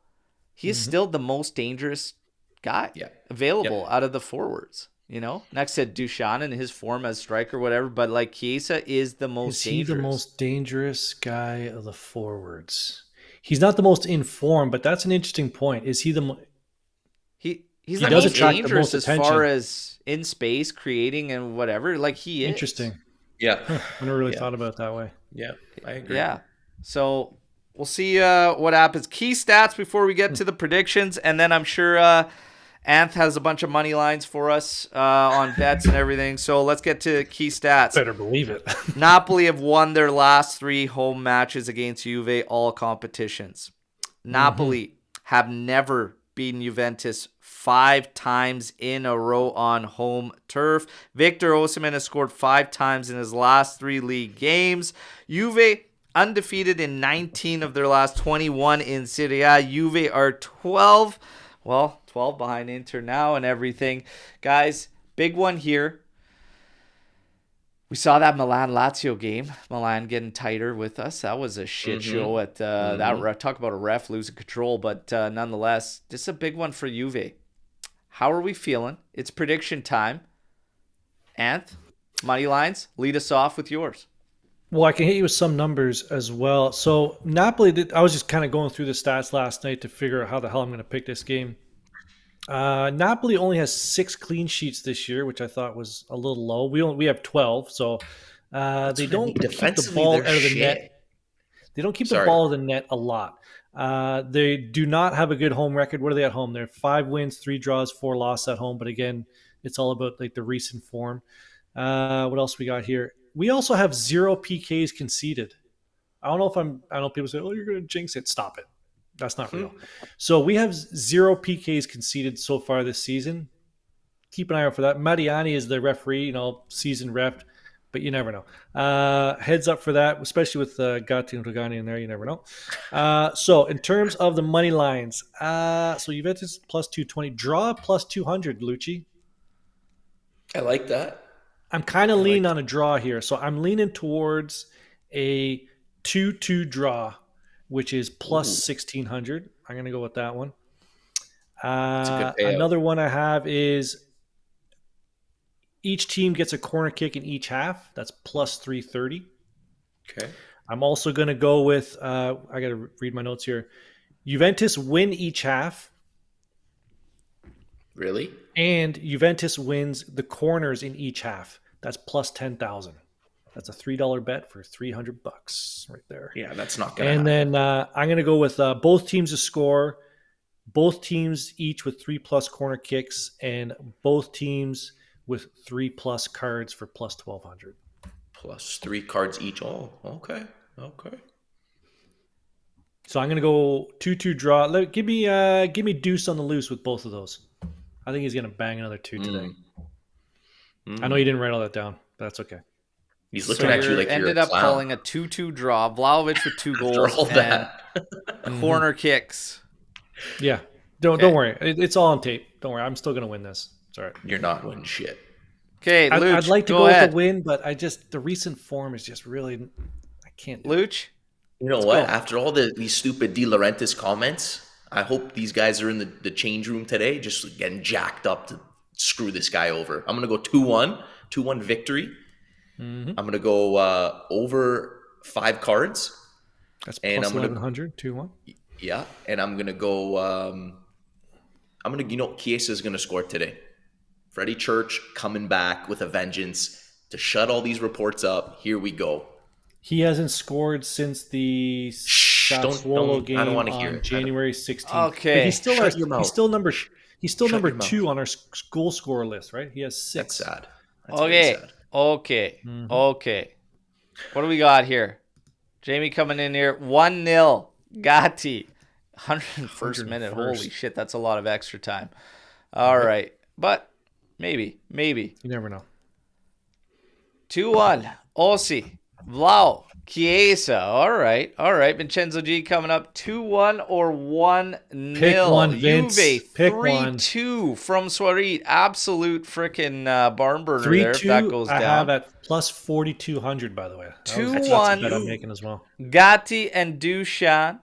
[SPEAKER 1] the most dangerous guy available out of the forwards. You know, next to Duchan and his form as striker, whatever. But like Chiesa is the most dangerous. Is he the most
[SPEAKER 2] dangerous guy of the forwards? He's not the most informed, but that's an interesting point. Is he the
[SPEAKER 1] He's the most dangerous as far as in space, creating and whatever. Like he is.
[SPEAKER 2] Interesting.
[SPEAKER 4] Yeah.
[SPEAKER 2] I never really thought about it that way.
[SPEAKER 4] Yeah, I agree.
[SPEAKER 1] Yeah. So we'll see what happens. Key stats before we get to the predictions, and then I'm sure Anth has a bunch of money lines for us on bets and everything. So let's get to key stats.
[SPEAKER 2] Better believe it.
[SPEAKER 1] Napoli have won their last 3 home matches against Juve, all competitions. Napoli have never beaten Juventus 5 times in a row on home turf. Victor Osimhen has scored 5 times in his last 3 league games. Juve undefeated in 19 of their last 21 in Serie A. Juve are 12 behind Inter now and everything. Guys, big one here. We saw that Milan-Lazio game. Milan getting tighter with us. That was a shit show at that. Talk about a ref losing control, but nonetheless, this is a big one for Juve. How are we feeling? It's prediction time. Anth, money lines, lead us off with yours.
[SPEAKER 2] Well, I can hit you with some numbers as well. So Napoli, I was just kind of going through the stats last night to figure out how the hell I'm going to pick this game. Napoli only has 6 clean sheets this year, which I thought was a little low. We have 12, so They
[SPEAKER 4] what I mean.
[SPEAKER 2] don't keep the
[SPEAKER 4] Defensively,
[SPEAKER 2] ball
[SPEAKER 4] they're
[SPEAKER 2] out of the
[SPEAKER 4] shit.
[SPEAKER 2] net. They don't keep the
[SPEAKER 4] Sorry.
[SPEAKER 2] ball in the net a lot. They do not have a good home record. What are they at home? They're 5 wins, 3 draws, 4 losses at home. But again, it's all about like the recent form. What else we got here? We also have 0 PKs conceded. I know people say, "Oh, you're going to jinx it." Stop it. That's not real. So we have 0 PKs conceded so far this season. Keep an eye out for that. Mariani is the referee, seasoned ref, but you never know. Heads up for that, especially with Gatti and Rogani in there. You never know. So in terms of the money lines, so Juventus plus 220, draw plus 200, Lucci.
[SPEAKER 4] I like that.
[SPEAKER 2] I'm kind of leaning on a draw here. So I'm leaning towards a 2-2 draw, which is plus 1,600. I'm going to go with that one.
[SPEAKER 4] It's a good payout.
[SPEAKER 2] Another one I have is each team gets a corner kick in each half. That's plus 330.
[SPEAKER 4] Okay.
[SPEAKER 2] I'm also going to go with, I got to read my notes here. Juventus win each half.
[SPEAKER 4] Really?
[SPEAKER 2] And Juventus wins the corners in each half. That's plus 10,000. That's a $3 bet for $300 right there.
[SPEAKER 4] Yeah, that's not going to happen.
[SPEAKER 2] And then I'm going to go with both teams to score, both teams each with 3+ corner kicks, and both teams with 3+ cards for plus 1,200.
[SPEAKER 4] Plus 3 cards each. Oh, okay.
[SPEAKER 2] So I'm going to go 2-2 draw. Give me deuce on the loose with both of those. I think he's going to bang another 2 today. I know you didn't write all that down, but that's okay.
[SPEAKER 4] He's looking at you like you're
[SPEAKER 1] ended
[SPEAKER 4] a
[SPEAKER 1] up
[SPEAKER 4] clown.
[SPEAKER 1] calling a 2-2 draw. Vlahovic with 2 goals
[SPEAKER 4] After all that.
[SPEAKER 1] and corner kicks.
[SPEAKER 2] Yeah. Don't worry. It's all on tape. Don't worry. I'm still going to win this. It's all right.
[SPEAKER 4] You're not winning shit.
[SPEAKER 1] Okay, Luch,
[SPEAKER 2] I'd like to go
[SPEAKER 1] ahead.
[SPEAKER 2] with a win, but the recent form is just really, I can't do it.
[SPEAKER 1] Luch?
[SPEAKER 4] You know what? After all these stupid De Laurentiis comments, I hope these guys are in the change room today just getting jacked up to screw this guy over. I'm going to go 2-1. 2-1 victory. I'm going to go over 5 cards.
[SPEAKER 2] That's
[SPEAKER 4] and
[SPEAKER 2] plus
[SPEAKER 4] I'm
[SPEAKER 2] 1,100, 2-1.
[SPEAKER 4] Yeah, and I'm going to go Chiesa is going to score today. Freddie Church coming back with a vengeance to shut all these reports up. Here we go.
[SPEAKER 2] He hasn't scored since the Sassuolo game
[SPEAKER 4] I don't want to hear
[SPEAKER 2] on
[SPEAKER 4] it.
[SPEAKER 2] January 16th.
[SPEAKER 1] Okay.
[SPEAKER 2] But he's still number
[SPEAKER 4] Shut
[SPEAKER 2] number
[SPEAKER 4] your mouth.
[SPEAKER 2] 2 on our goal scorer list, right? He has 6.
[SPEAKER 4] That's sad. That's very sad.
[SPEAKER 1] Okay. What do we got here? Jamie coming in here. 1-0. Gatti. 101st minute. Holy shit, that's a lot of extra time. All right. But maybe.
[SPEAKER 2] You never know.
[SPEAKER 1] 2-1. Ossi. Vlau. Chiesa. All right. Vincenzo G coming up 2-1 or 1-0.
[SPEAKER 2] Pick one, Vince.
[SPEAKER 1] Juve
[SPEAKER 2] Pick
[SPEAKER 1] 3-2 from Soirit. Absolute freaking barn burner there if
[SPEAKER 2] 3-2,
[SPEAKER 1] that goes down.
[SPEAKER 2] I have at plus 4,200, by the way.
[SPEAKER 1] 2-1.
[SPEAKER 2] That's a bet I'm making as well.
[SPEAKER 1] Gatti and Dusan.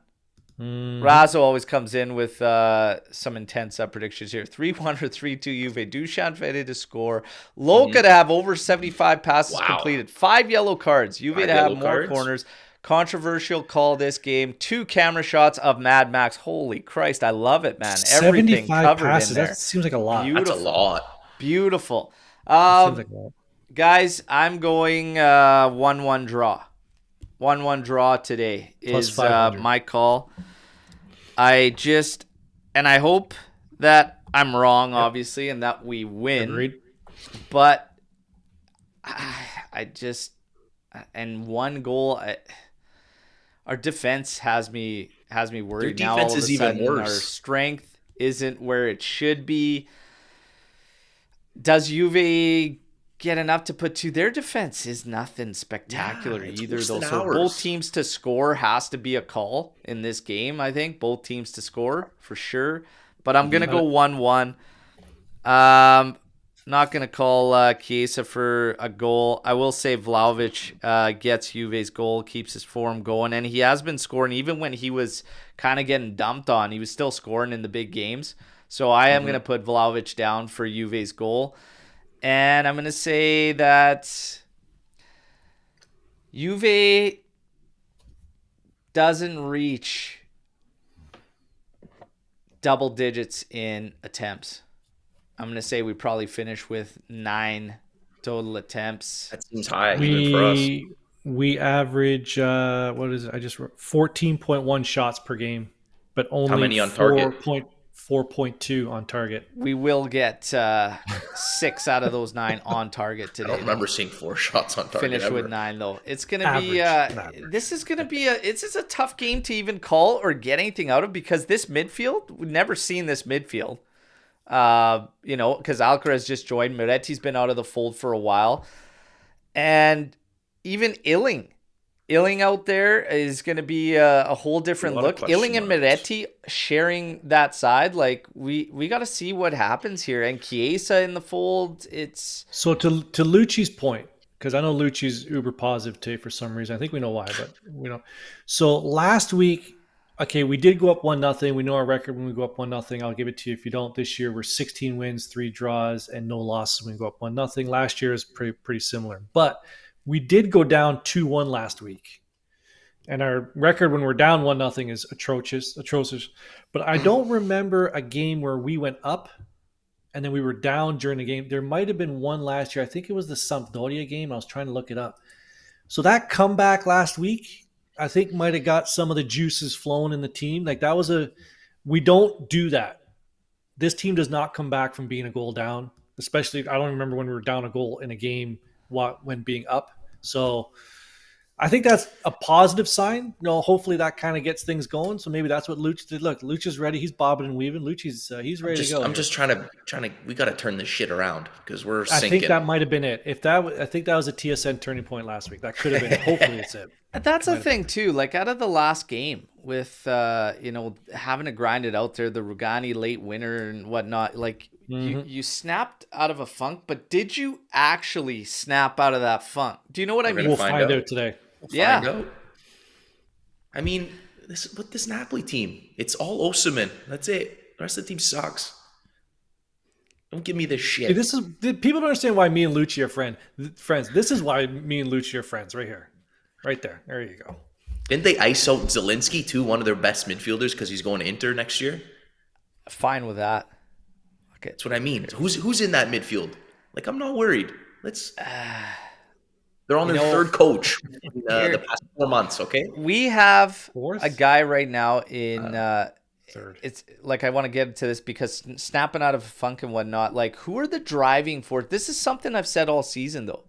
[SPEAKER 1] Razzo always comes in with some intense predictions here. 3-1 or 3-2 Juve. Dusan ready to score. Luca to have over 75 passes completed. 5 yellow cards. Juve to have more corners. Controversial call this game. 2 camera shots of Mad Max. Holy Christ, I love it, man. Everything
[SPEAKER 2] 75
[SPEAKER 1] covered
[SPEAKER 2] passes.
[SPEAKER 1] in there.
[SPEAKER 2] That seems like a lot.
[SPEAKER 1] Beautiful.
[SPEAKER 4] That's a lot.
[SPEAKER 1] Beautiful.
[SPEAKER 2] Seems like a lot.
[SPEAKER 1] Guys, I'm going 1-1 draw. 1-1 draw today
[SPEAKER 2] Plus
[SPEAKER 1] is
[SPEAKER 2] 500.
[SPEAKER 1] my call. I hope that I'm wrong, obviously, and that we win.
[SPEAKER 2] Agreed.
[SPEAKER 1] But and 1 goal. Our defense has me worried.
[SPEAKER 4] Their
[SPEAKER 1] Now
[SPEAKER 4] defense
[SPEAKER 1] all of
[SPEAKER 4] is
[SPEAKER 1] a
[SPEAKER 4] even
[SPEAKER 1] sudden,
[SPEAKER 4] worse.
[SPEAKER 1] Our strength isn't where it should be. Does Juve get enough to put 2? Their defense is nothing spectacular either,
[SPEAKER 4] worse
[SPEAKER 1] though.
[SPEAKER 4] than
[SPEAKER 1] So
[SPEAKER 4] ours.
[SPEAKER 1] both teams to score has to be a call in this game, I think. Both teams to score for sure. But I'm going to go 1-1. Not going to call Chiesa for a goal. I will say Vlahovic gets Juve's goal, keeps his form going. And he has been scoring even when he was kind of getting dumped on. He was still scoring in the big games. So I am going to put Vlahovic down for Juve's goal. And I'm going to say that Juve doesn't reach double digits in attempts. I'm going to say we probably finish with 9 Total attempts.
[SPEAKER 4] That seems high even for us.
[SPEAKER 2] We average what is it? I just wrote 14.1 shots per game, but
[SPEAKER 4] How
[SPEAKER 2] only
[SPEAKER 4] many on target?
[SPEAKER 2] 4.2 on target.
[SPEAKER 1] We will get 6 out of those 9 on target
[SPEAKER 4] I
[SPEAKER 1] today.
[SPEAKER 4] don't remember seeing 4 shots on target.
[SPEAKER 1] Finish
[SPEAKER 4] ever.
[SPEAKER 1] with 9 though. It's gonna be
[SPEAKER 2] Average.
[SPEAKER 1] this is gonna be it's a tough game to even call or get anything out of, because this midfield, we've never seen this midfield. Because Alcaraz just joined. Moretti's been out of the fold for a while, and even Illing out there is going to be a whole different look. Illing and Moretti sharing that side, like we got to see what happens here. And Chiesa in the fold, it's
[SPEAKER 2] so to Lucci's point, because I know Lucci's uber positive today for some reason. I think we know why, but we don't. So last week, okay, we did go up 1-0. We know our record when we go up 1-0. I'll give it to you if you don't. This year we're 16 wins, 3 draws, and no losses when we go up 1-0. Last year is pretty similar, but we did go down 2-1 last week. And our record when we're down 1-0 is atrocious. But I don't remember a game where we went up and then we were down during the game. There might have been one last year. I think it was the Sampdoria game. I was trying to look it up. So that comeback last week, I think might have got some of the juices flowing in the team. Like that was we don't do that. This team does not come back from being a goal down, especially I don't remember when we were down a goal in a game when being up. So I think that's a positive sign. Hopefully that kind of gets things going. So maybe that's what Lucci did. Look, Lucci's ready. He's bobbing and weaving. Lucci's he's ready to go.
[SPEAKER 4] I'm just trying to. We got to turn this shit around because we're sinking.
[SPEAKER 2] I think that might have been it. I think that was a TSN turning point last week. That could have been it. Hopefully it's it.
[SPEAKER 1] That's the thing too. Like out of the last game with having to grind it out there, the Rugani late winner and whatnot. Like you snapped out of a funk, but did you actually snap out of that funk? Do you know what I mean?
[SPEAKER 2] We'll find out today.
[SPEAKER 4] Find out. I mean, this Napoli team, it's all Osimhen. That's it. The rest of the team sucks. Don't give me this shit.
[SPEAKER 2] Hey, people don't understand why me and Lucci are friends. This is why me and Lucci are friends right here. Right there. There you go.
[SPEAKER 4] Didn't they ice out Zielinski too, one of their best midfielders, because he's going to Inter next year?
[SPEAKER 1] Fine with that. Okay.
[SPEAKER 4] That's what I mean. Who's in that midfield? Like, I'm not worried. They're on their third coach in the past 4 months, okay?
[SPEAKER 1] We have
[SPEAKER 2] Fourth?
[SPEAKER 1] a guy right now in
[SPEAKER 2] third.
[SPEAKER 1] It's like I want to get into this because snapping out of funk and whatnot, like who are the driving force? This is something I've said all season though.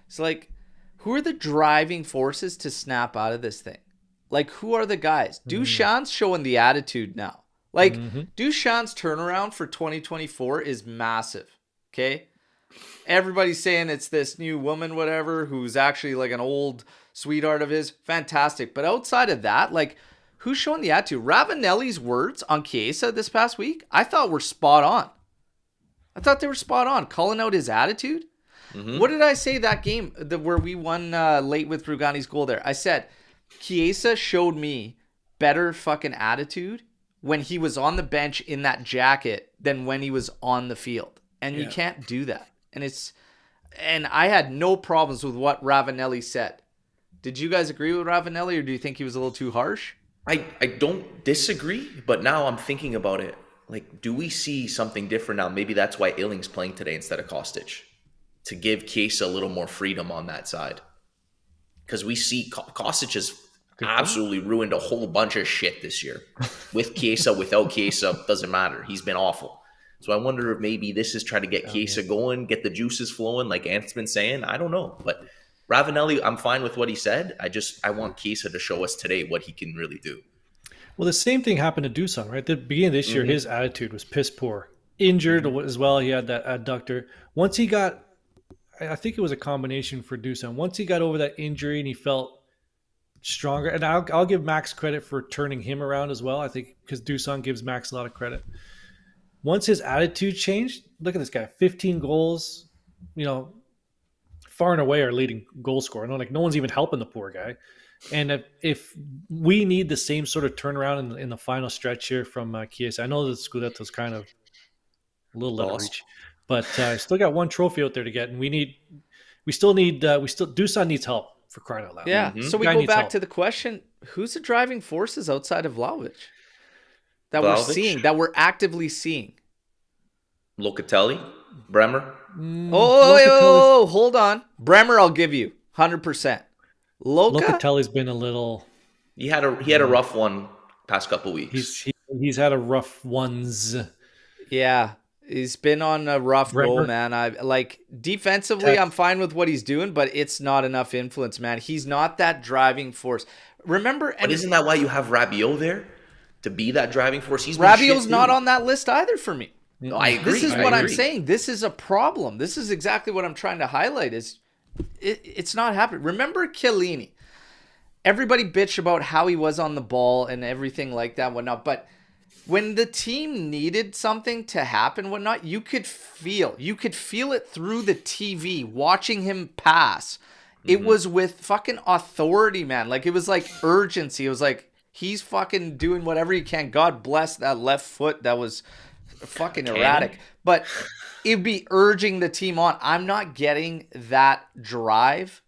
[SPEAKER 1] It's like, who are the driving forces to snap out of this thing? Like, who are the guys? Duchamp's showing the attitude now. Like, Duchamp's turnaround for 2024 is massive, okay? Everybody's saying it's this new woman, whatever, who's actually like an old sweetheart of his. Fantastic. But outside of that, like, who's showing the attitude? Ravanelli's words on Chiesa this past week, I thought were spot on. I thought they were spot on, calling out his attitude. What did I say that game where we won late with Rugani's goal there? I said, Chiesa showed me better fucking attitude when he was on the bench in that jacket than when he was on the field. And you can't do that. And I had no problems with what Ravanelli said. Did you guys agree with Ravanelli, or do you think he was a little too harsh?
[SPEAKER 4] I don't disagree, but now I'm thinking about it. Like, do we see something different now? Maybe that's why Illing's playing today instead of Kostic, to give Chiesa a little more freedom on that side. Because we see Kostic has absolutely ruined a whole bunch of shit this year. With Chiesa, without Chiesa, doesn't matter. He's been awful. So I wonder if maybe this is trying to get Chiesa going, get the juices flowing, like Ant's been saying. I don't know. But Ravanelli, I'm fine with what he said. I want Chiesa to show us today what he can really do.
[SPEAKER 2] Well, the same thing happened to Dusan, right? At the beginning of this year, his attitude was piss poor. Injured as well. He had that adductor. Once he got, I think it was a combination for Dusan. Once he got over that injury and he felt stronger, and I'll give Max credit for turning him around as well. I think because Dusan gives Max a lot of credit. Once his attitude changed, look at this guy, 15 goals, far and away our leading goal scorer. No one's even helping the poor guy. And if we need the same sort of turnaround in the final stretch here from Chiesa, I know the Scudetto's kind of a little out of reach, but still got one trophy out there to get, and Dusan needs help, for crying out loud.
[SPEAKER 1] Yeah. So we go back to the question: who's the driving forces outside of Vlahovic that we're seeing, that we're actively seeing?
[SPEAKER 4] Locatelli, Bremer,
[SPEAKER 1] Oh, hold on. Bremer, I'll give you 100%.
[SPEAKER 2] Locatelli's been a little.
[SPEAKER 4] He had a rough one past couple weeks.
[SPEAKER 2] He's had a rough ones.
[SPEAKER 1] Yeah, he's been on a rough go, man. I like defensively, I'm fine with what he's doing, but it's not enough influence, man. He's not that driving force. Remember,
[SPEAKER 4] but isn't that why you have Rabiot there to be that driving force?
[SPEAKER 1] Rabiot's not on that list either for me.
[SPEAKER 4] No, I agree.
[SPEAKER 1] This is what I'm saying. This is a problem. This is exactly what I'm trying to highlight. It's not happening. Remember Chiellini? Everybody bitched about how he was on the ball and everything like that, whatnot. But when the team needed something to happen, whatnot, you could feel it through the TV watching him pass. It was with fucking authority, man. Like, it was like urgency. It was like he's fucking doing whatever he can. God bless that left foot that was fucking erratic. But it'd be urging the team on. I'm not getting that drive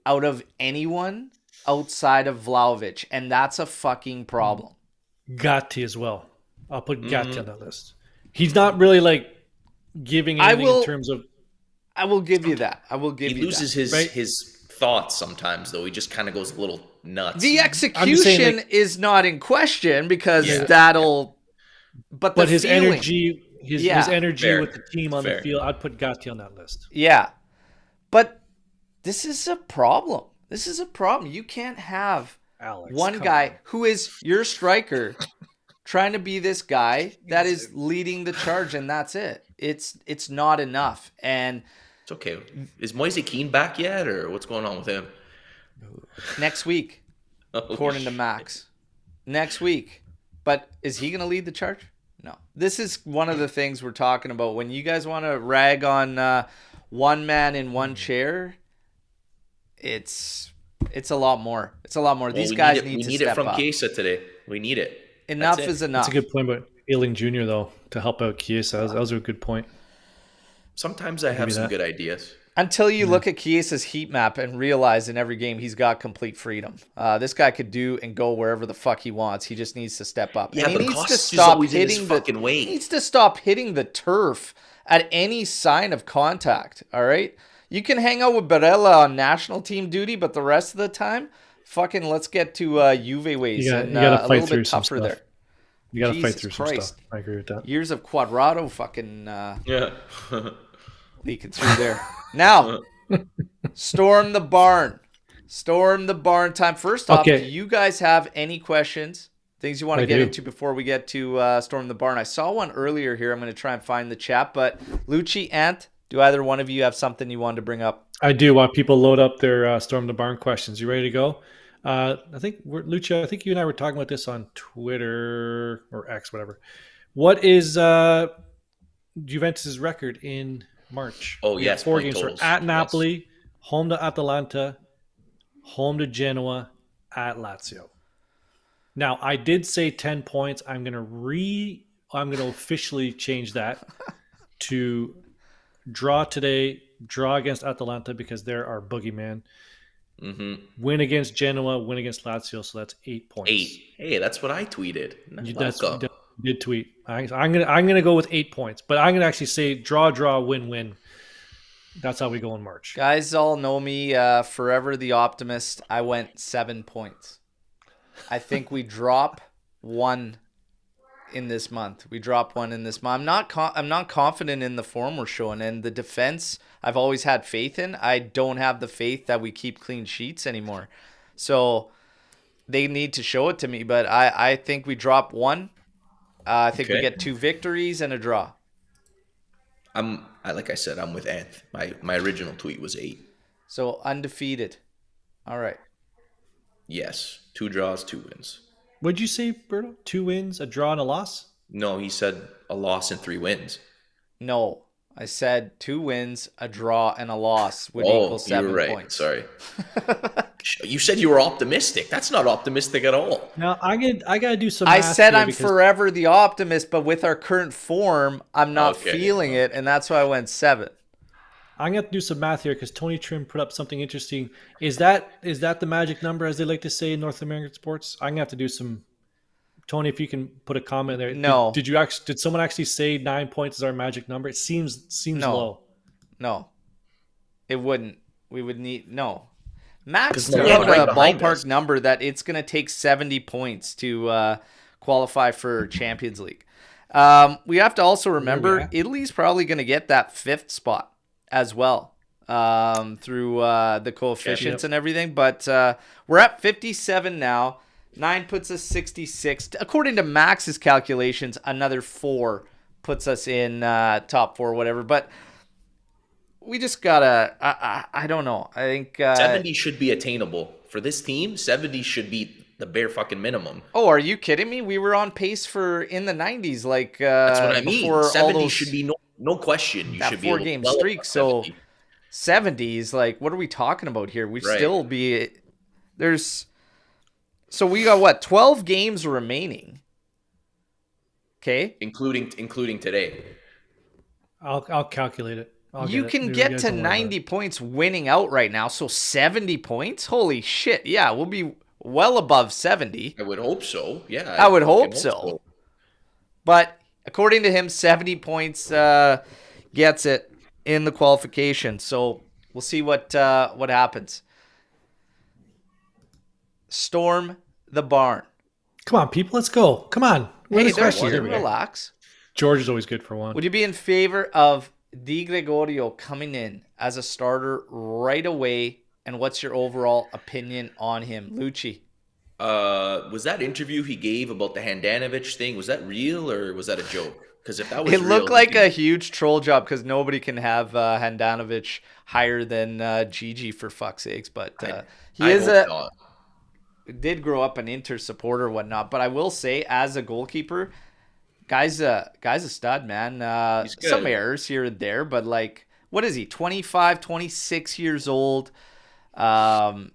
[SPEAKER 1] out of anyone outside of Vlahovic, and that's a fucking problem.
[SPEAKER 2] Gatti as well. I'll put Gatti on that list. He's not really like giving anything in terms of.
[SPEAKER 1] I will give you that. He
[SPEAKER 4] loses his thoughts sometimes, though. He just kind of goes a little nuts.
[SPEAKER 1] The execution is not in question because that'll. But
[SPEAKER 2] his
[SPEAKER 1] feeling,
[SPEAKER 2] energy, his energy with the team on the field, I'd put Gatti on that list.
[SPEAKER 1] Yeah, but this is a problem. You can't have one guy who is your striker trying to be this guy that is leading the charge, and that's it. It's not enough. And
[SPEAKER 4] it's okay. Is Moise Kean back yet, or what's going on with him?
[SPEAKER 1] Next week, according to Max. Next week. But is he going to lead the charge? No. This is one of the things we're talking about. When you guys want to rag on one man in one chair, it's a lot more. It's a lot more. These guys need to step up.
[SPEAKER 4] We need it from Chiesa today. We need it.
[SPEAKER 1] Enough is enough.
[SPEAKER 2] That's a good point about Ailing Jr., though, to help out Chiesa. That was a good point.
[SPEAKER 4] Sometimes I have some good ideas.
[SPEAKER 1] Until you look at Chiesa's heat map and realize in every game he's got complete freedom. This guy could do and go wherever the fuck he wants. He just needs to step up.
[SPEAKER 4] Yeah,
[SPEAKER 1] and
[SPEAKER 4] but
[SPEAKER 1] he needs to
[SPEAKER 4] stop hitting
[SPEAKER 1] he needs to stop hitting the turf at any sign of contact. All right? You can hang out with Barella on national team duty, but the rest of the time, fucking let's get to Juve ways.
[SPEAKER 2] You gotta fight through some stuff.
[SPEAKER 1] There.
[SPEAKER 2] You gotta fight through some stuff. I agree with that.
[SPEAKER 1] Years of Quadrado fucking leaking through there. Now, storm the barn. Storm the barn time. First off, do you guys have any questions? Things you want to get into before we get to storm the barn? I saw one earlier here. I'm going to try and find the chat. But Lucci, Ant, do either one of you have something you wanted to bring up?
[SPEAKER 2] I do. While people load up their storm the barn questions. You ready to go? Lucci, I think you and I were talking about this on Twitter or X, whatever. What is Juventus' record in March?
[SPEAKER 4] Oh, yes.
[SPEAKER 2] 4 games. We're at Napoli, home to Atalanta, home to Genoa, at Lazio. Now, I did say 10 points. I'm going to officially change that to draw today, draw against Atalanta because they're our boogeyman. Win against Genoa, win against Lazio, so that's 8 points.
[SPEAKER 4] 8. Hey, that's what I tweeted.
[SPEAKER 2] You did tweet. I'm gonna go with 8 points, but I'm gonna actually say draw, win. That's how we go in March.
[SPEAKER 1] Guys all know me, forever the optimist. I went 7 points. I think we drop one in this month. I'm not confident in the form we're showing, and the defense I've always had faith in. I don't have the faith that we keep clean sheets anymore. So they need to show it to me, but I think we drop one. I think we get 2 victories and a draw.
[SPEAKER 4] Like I said, I'm with Anth. My original tweet was 8.
[SPEAKER 1] So undefeated. All right.
[SPEAKER 4] Yes. 2 draws, 2 wins.
[SPEAKER 2] What'd you say, Berto? 2 wins, a draw, and a loss?
[SPEAKER 4] No, he said a loss and 3 wins.
[SPEAKER 1] No, I said 2 wins, a draw, and a loss would equal 7
[SPEAKER 4] you're right.
[SPEAKER 1] points.
[SPEAKER 4] Sorry. You said you were optimistic. That's not optimistic at all.
[SPEAKER 2] Now, I got to do some
[SPEAKER 1] math. I said I'm
[SPEAKER 2] because
[SPEAKER 1] forever the optimist, but with our current form, I'm not feeling it, and that's why I went 7.
[SPEAKER 2] I'm going to have to do some math here because Tony Trim put up something interesting. Is that the magic number, as they like to say in North American sports? I'm going to have to do some. Tony, if you can put a comment there.
[SPEAKER 1] No.
[SPEAKER 2] Did someone actually say 9 points is our magic number? It seems low.
[SPEAKER 1] No, it wouldn't. We would need no. Max
[SPEAKER 4] 'Cause
[SPEAKER 1] threw
[SPEAKER 4] Milan
[SPEAKER 1] out
[SPEAKER 4] right
[SPEAKER 1] a
[SPEAKER 4] behind us.
[SPEAKER 1] ballpark number that it's going to take 70 points to qualify for Champions League. We have to also remember Italy's probably going to get that 5th spot as well through the coefficients and everything. But we're at 57 now. 9 puts us 66. According to Max's calculations, another 4 puts us in top 4, whatever. But we just gotta. I don't know. I think
[SPEAKER 4] 70 should be attainable for this team. 70 should be the bare fucking minimum.
[SPEAKER 1] Oh, are you kidding me? We were on pace for in the 90s, like
[SPEAKER 4] That's what I mean.
[SPEAKER 1] before
[SPEAKER 4] 70
[SPEAKER 1] all those,
[SPEAKER 4] should be no question. You
[SPEAKER 1] that
[SPEAKER 4] should be
[SPEAKER 1] 4-game
[SPEAKER 4] well
[SPEAKER 1] streak.
[SPEAKER 4] above
[SPEAKER 1] So
[SPEAKER 4] 70.
[SPEAKER 1] 70s, like what are we talking about here? We'd
[SPEAKER 4] Right.
[SPEAKER 1] still be there's. So we got what 12 games remaining. Okay,
[SPEAKER 4] including today.
[SPEAKER 2] I'll calculate it.
[SPEAKER 1] you can get to 90 points winning out right now. So 70 points? Holy shit. Yeah, we'll be well above 70.
[SPEAKER 4] I would hope so. Yeah.
[SPEAKER 1] I would
[SPEAKER 4] fucking
[SPEAKER 1] hope so. But according to him, 70 points gets it in the qualification. So we'll see what happens. Storm the barn.
[SPEAKER 2] Come on, people, let's go. Come on.
[SPEAKER 1] Hey,
[SPEAKER 2] There's
[SPEAKER 1] there's
[SPEAKER 2] questions.
[SPEAKER 1] relax.
[SPEAKER 2] George is always good for one.
[SPEAKER 1] Would you be in favor of Di Gregorio coming in as a starter right away? And what's your overall opinion on him, Lucci?
[SPEAKER 4] Was that interview he gave about the Handanovic thing, was that real or was that a joke? Because if that was
[SPEAKER 1] It
[SPEAKER 4] real,
[SPEAKER 1] looked like a huge troll job because nobody can have Handanovic higher than Gigi for fuck's sakes. But he did grow up an Inter supporter or whatnot. But I will say, as a goalkeeper, guy's a stud, man. Some errors here and there, but like, what is he? 25, 26 years old. Good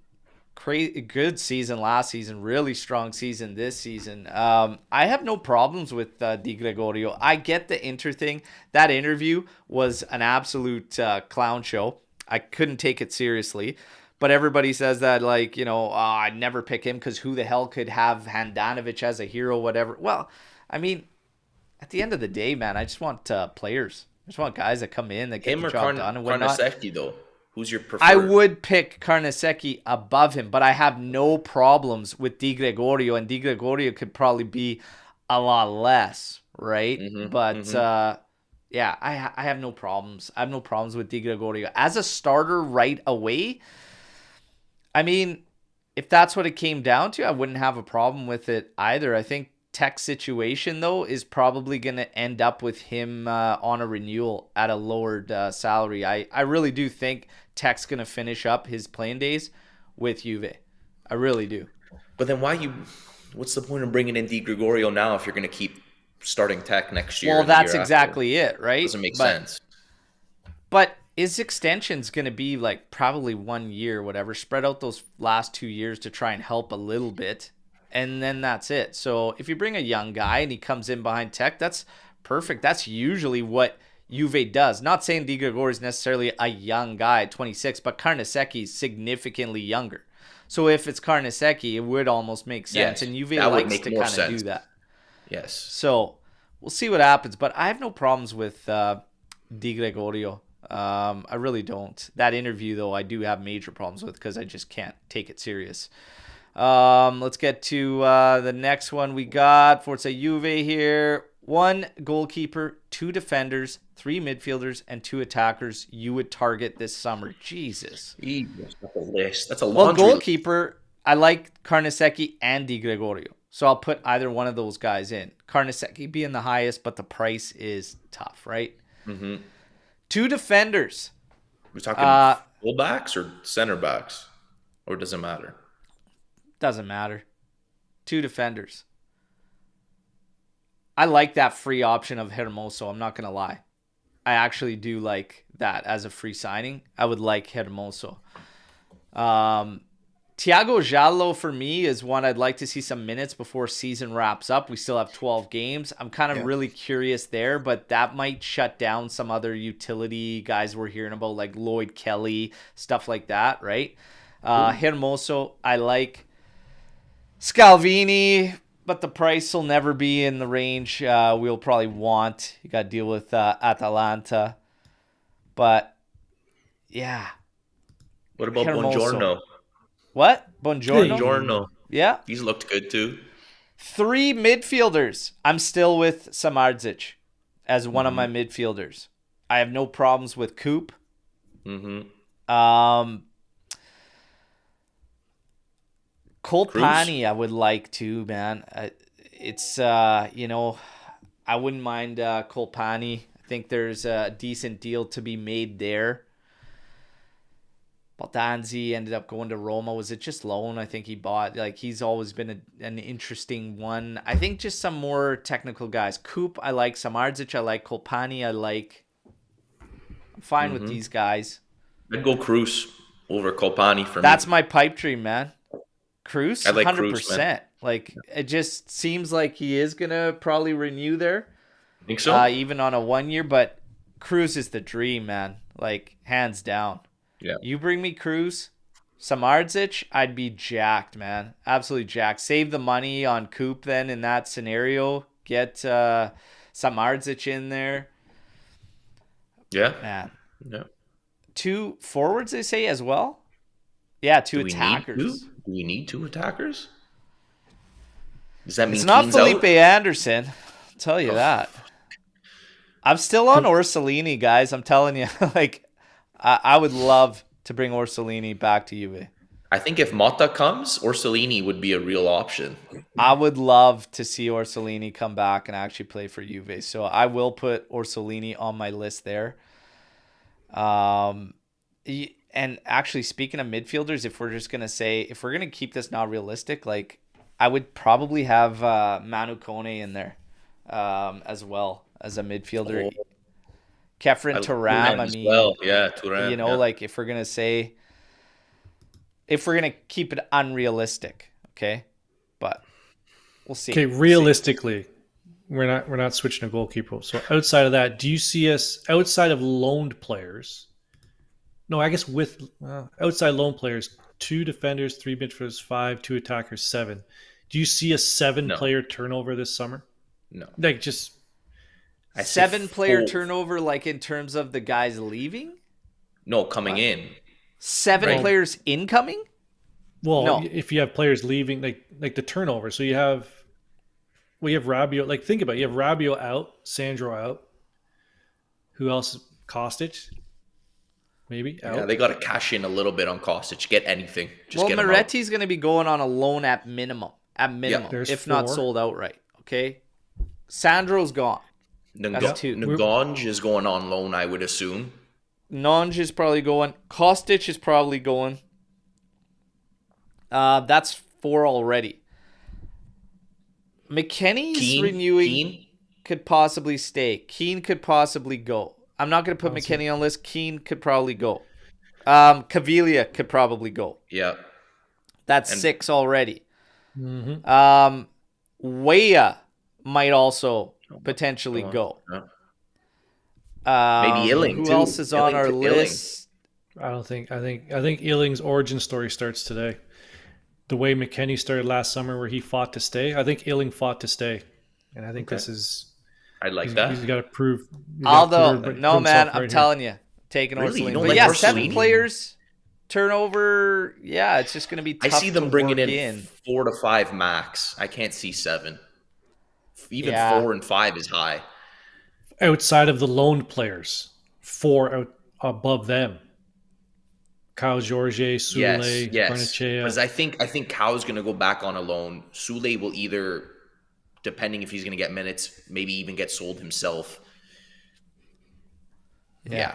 [SPEAKER 1] season last season, really strong season this season. I have no problems with Di Gregorio. I get the Inter thing. That interview was an absolute clown show. I couldn't take it seriously. But everybody says that, like, I'd never pick him because who the hell could have Handanovic as a hero, whatever. Well, I mean, at the end of the day, man, I just want players. I just want guys that come in that get the job done and whatnot.
[SPEAKER 4] Carnesecchi, though. Who's your preferred?
[SPEAKER 1] I would pick Carnesecchi above him, but I have no problems with Di Gregorio, and Di Gregorio could probably be a lot less, right? Yeah, I have no problems. I have no problems with Di Gregorio. As a starter right away, I mean, if that's what it came down to, I wouldn't have a problem with it either. I think Tech's situation, though, is probably going to end up with him on a renewal at a lowered salary. I really do think Tech's going to finish up his playing days with Juve. I really do.
[SPEAKER 4] But then what's the point of bringing in Di Gregorio now if you're going to keep starting Tech next year?
[SPEAKER 1] Well, that's exactly it, right?
[SPEAKER 4] Doesn't make sense.
[SPEAKER 1] But his extension's going to be like probably 1 year, whatever. Spread out those last 2 years to try and help a little bit. And then that's it. So if you bring a young guy and he comes in behind Tech, that's perfect. That's usually what Juve does. Not saying Di Gregorio is necessarily a young guy at 26, but Carnesecchi is significantly younger. So if it's Carnesecchi, it would almost make sense.
[SPEAKER 4] Yes,
[SPEAKER 1] and Juve likes to kind of do that.
[SPEAKER 4] Yes.
[SPEAKER 1] So we'll see what happens. But I have no problems with Di Gregorio. I really don't. That interview, though, I do have major problems with because I just can't take it serious. Let's get to the next one we got. Forza Juve here. 1 goalkeeper, 2 defenders, 3 midfielders, and 2 attackers you would target this summer. Jesus.
[SPEAKER 4] That's a list. That's a laundry
[SPEAKER 1] Well, goalkeeper, I like Carnesecchi and Di Gregorio. So I'll put either one of those guys in. Carnesecchi being the highest, but the price is tough, right?
[SPEAKER 4] Mm-hmm.
[SPEAKER 1] 2 defenders.
[SPEAKER 4] We're talking fullbacks or center backs? Or does it matter?
[SPEAKER 1] Doesn't matter. 2 defenders. I like that free option of Hermoso. I'm not going to lie. I actually do like that as a free signing. I would like Hermoso. Thiago Giallo for me is one I'd like to see some minutes before season wraps up. We still have 12 games. I'm kind of really curious there, but that might shut down some other utility guys we're hearing about, like Lloyd Kelly, stuff like that, right? Hermoso, I like. Scalvini, but the price will never be in the range we'll probably want. You got to deal with Atalanta. But yeah.
[SPEAKER 4] What about
[SPEAKER 1] Hermoso.
[SPEAKER 4] Buongiorno?
[SPEAKER 1] What? Buongiorno?
[SPEAKER 4] Buongiorno.
[SPEAKER 1] Yeah.
[SPEAKER 4] He's looked good too.
[SPEAKER 1] 3 midfielders. I'm still with Samardzic as one of my midfielders. I have no problems with Coop. Colpani, I would like to, man. It's I wouldn't mind Colpani. I think there's a decent deal to be made there. Baldanzi ended up going to Roma. Was it just loan? I think he bought. Like, he's always been an interesting one. I think just some more technical guys. Coop, I like. Samardzic, I like. Colpani, I like. I'm fine with these guys.
[SPEAKER 4] I'd go Cruz over Colpani for me.
[SPEAKER 1] That's my pipe dream, man. Cruz,
[SPEAKER 4] I like
[SPEAKER 1] 100%.
[SPEAKER 4] Cruz, man.
[SPEAKER 1] Like, it just seems like he is going to probably renew there.
[SPEAKER 4] Think so?
[SPEAKER 1] Even on a 1 year, but Cruz is the dream, man. Like, hands down.
[SPEAKER 4] Yeah.
[SPEAKER 1] You bring me Cruz, Samardzic, I'd be jacked, man. Absolutely jacked. Save the money on Coop then in that scenario. Get Samardzic in there.
[SPEAKER 4] Yeah.
[SPEAKER 1] Man.
[SPEAKER 4] Yeah.
[SPEAKER 1] 2 forwards, they say, as well? Yeah, 2 attackers.
[SPEAKER 4] Do we need 2 attackers? Does that mean
[SPEAKER 1] It's not
[SPEAKER 4] Keane's
[SPEAKER 1] Felipe
[SPEAKER 4] out?
[SPEAKER 1] Anderson. I'll tell you that. I'm still on Orsolini, guys. I'm telling you. Like, I would love to bring Orsolini back to Juve.
[SPEAKER 4] I think if Motta comes, Orsolini would be a real option.
[SPEAKER 1] I would love to see Orsolini come back and actually play for Juve. So I will put Orsolini on my list there. And actually, speaking of midfielders, if we're going to keep this not realistic, like, I would probably have Manu Kone in there as well as a midfielder. Kefren Turam, I mean,
[SPEAKER 4] well. Yeah, Turam.
[SPEAKER 1] Like, if we're going to keep it unrealistic, okay? But we'll see.
[SPEAKER 2] Okay, realistically, we're not switching a goalkeeper. So outside of that, do you see us outside of loaned players? No, I guess with outside loan players, 2 defenders, 3 midfielders, 5, 2 attackers, 7. Do you see a 7-player turnover this summer?
[SPEAKER 4] No.
[SPEAKER 2] Like, just
[SPEAKER 1] 7-player turnover, like, in terms of the guys leaving?
[SPEAKER 4] No, coming in.
[SPEAKER 1] 7 players incoming?
[SPEAKER 2] Well,
[SPEAKER 1] No.
[SPEAKER 2] if you have players leaving, like the turnover. So you have Rabiot. Like, think about it. You have Rabiot out, Sandro out. Who else? Kostic, maybe out.
[SPEAKER 4] Yeah, they got to cash in a little bit on Kostic. Get anything. Just
[SPEAKER 1] Well,
[SPEAKER 4] get him out.
[SPEAKER 1] Moretti's going to be going on a loan at minimum,
[SPEAKER 2] there's
[SPEAKER 1] if not
[SPEAKER 2] 4.
[SPEAKER 1] sold outright. Okay, Sandro's gone. That's 2.
[SPEAKER 4] Ngonge is going on loan, I would assume.
[SPEAKER 1] Nonge is probably going. Kostic is probably going. That's 4 already. McKennie's renewing.
[SPEAKER 4] Keane?
[SPEAKER 1] Could possibly stay. Keane could possibly go. I'm not going to put McKennie on the list. Keane could probably go. Caviglia could probably go.
[SPEAKER 4] Yeah.
[SPEAKER 1] That's 6 already. Weah might also potentially go.
[SPEAKER 4] Maybe Illing,
[SPEAKER 1] Who
[SPEAKER 4] too.
[SPEAKER 1] else is on our
[SPEAKER 4] Illing.
[SPEAKER 1] list?
[SPEAKER 2] I think Illing's origin story starts today. The way McKennie started last summer, where he fought to stay. I think Illing fought to stay, and I think this is.
[SPEAKER 4] I like that.
[SPEAKER 2] He's got to prove.
[SPEAKER 1] No, man, I'm telling you, taking
[SPEAKER 4] Really? You
[SPEAKER 1] Orsolini.
[SPEAKER 4] don't
[SPEAKER 1] But
[SPEAKER 4] like
[SPEAKER 1] yeah,
[SPEAKER 4] Orsolini?
[SPEAKER 1] 7 players turnover. Yeah, it's just going to be tough.
[SPEAKER 4] I see them
[SPEAKER 1] to
[SPEAKER 4] bringing
[SPEAKER 1] work
[SPEAKER 4] in 4 to 5 max. I can't see 7. Even 4 and 5 is high.
[SPEAKER 2] Outside of the loaned players, 4 out above them. Kyle Jorge, Soule,
[SPEAKER 4] Yes.
[SPEAKER 2] Barnechea.
[SPEAKER 4] Because I think Cow's going to go back on a loan. Soule will either, depending if he's going to get minutes, maybe even get sold himself.
[SPEAKER 1] Yeah.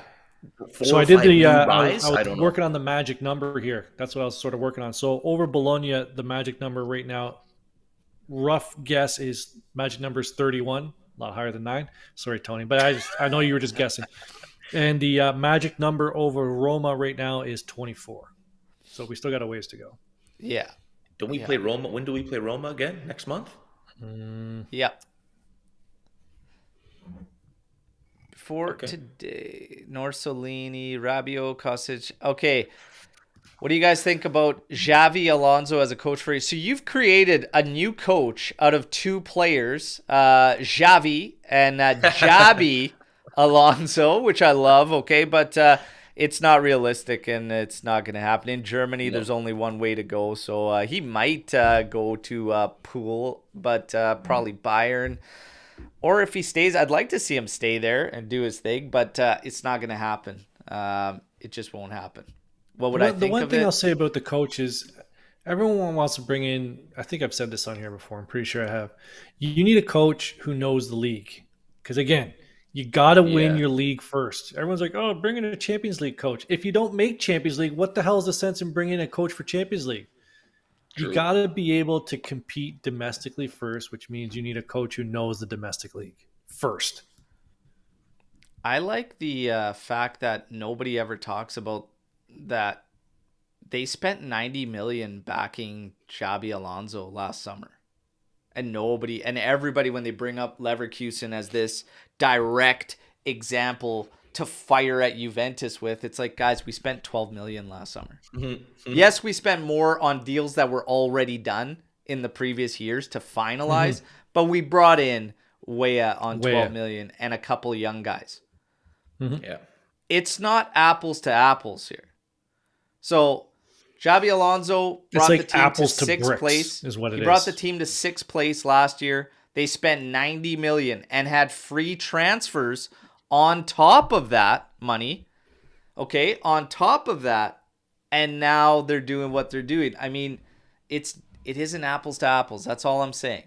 [SPEAKER 4] 4
[SPEAKER 2] So
[SPEAKER 4] or
[SPEAKER 2] I did
[SPEAKER 4] 5
[SPEAKER 2] the.
[SPEAKER 4] new
[SPEAKER 2] I
[SPEAKER 4] guys?
[SPEAKER 2] was
[SPEAKER 4] I don't know.
[SPEAKER 2] working on the magic number here. That's what I was sort of working on. So over Bologna, the magic number right now, rough guess is magic number is 31, a lot higher than 9. Sorry, Tony, but I know you were just guessing. And the magic number over Roma right now is 24. So we still got a ways to go.
[SPEAKER 1] Yeah.
[SPEAKER 4] Don't we play Roma? When do we play Roma again? Next month?
[SPEAKER 1] Yeah. For today, Orsolini, Rabiot, Kostic. Okay. What do you guys think about Xavi Alonso as a coach for you? So you've created a new coach out of 2 players, Xavi and Javi Alonso, which I love. Okay, but it's not realistic and it's not going to happen. In Germany, there's only one way to go. So he might go to Pool, but probably Bayern. Or if he stays, I'd like to see him stay there and do his thing, but it's not going to happen. It just won't happen. What would I think of it?
[SPEAKER 2] The one thing I'll say about the coach is everyone wants to bring in, I think I've said this on here before, I'm pretty sure I have. You need a coach who knows the league. Because again, you got to win your league first. Everyone's like, oh, bring in a Champions League coach. If you don't make Champions League, what the hell is the sense in bringing in a coach for Champions League? True. You got to be able to compete domestically first, which means you need a coach who knows the domestic league first.
[SPEAKER 1] I like the fact that nobody ever talks about that they spent $90 million backing Xabi Alonso last summer. And everybody, when they bring up Leverkusen as this direct example to fire at Juventus with, it's like, guys, we spent $12 million last summer. Yes, we spent more on deals that were already done in the previous years to finalize, but we brought in Weah on $12 million and a couple young guys.
[SPEAKER 4] Yeah,
[SPEAKER 1] it's not apples to apples here. So Xabi Alonso brought the team to sixth place. Is what it is. He brought the team to sixth place last year. They spent $90 million and had free transfers on top of that money. Okay, on top of that, and now they're doing what they're doing. I mean, it isn't apples to apples. That's all I'm saying.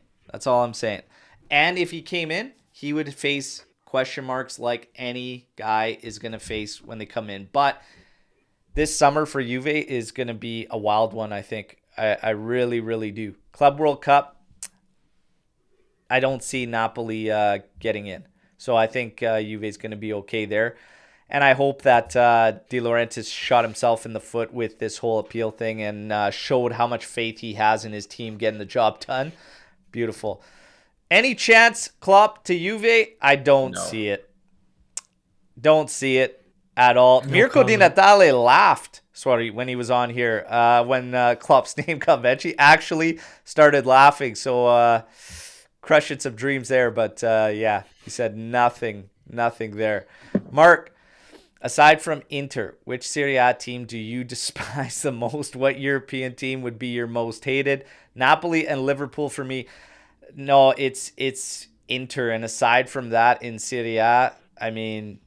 [SPEAKER 1] And if he came in, he would face question marks like any guy is going to face when they come in. But this summer for Juve is going to be a wild one, I think. I really, really do. Club World Cup, I don't see Napoli getting in. So I think Juve is going to be okay there. And I hope that De Laurentiis shot himself in the foot with this whole appeal thing and showed how much faith he has in his team getting the job done. Beautiful. Any chance Klopp to Juve? I don't see it. Don't see it at all. No Mirko Di Natale laughed, when he was on here. When Klopp's name got mentioned, he actually started laughing. So crushing some dreams there. But yeah, he said nothing there. Mark, aside from Inter, which Serie A team do you despise the most? What European team would be your most hated? Napoli and Liverpool for me. No, it's Inter, and aside from that, in Serie A, I mean,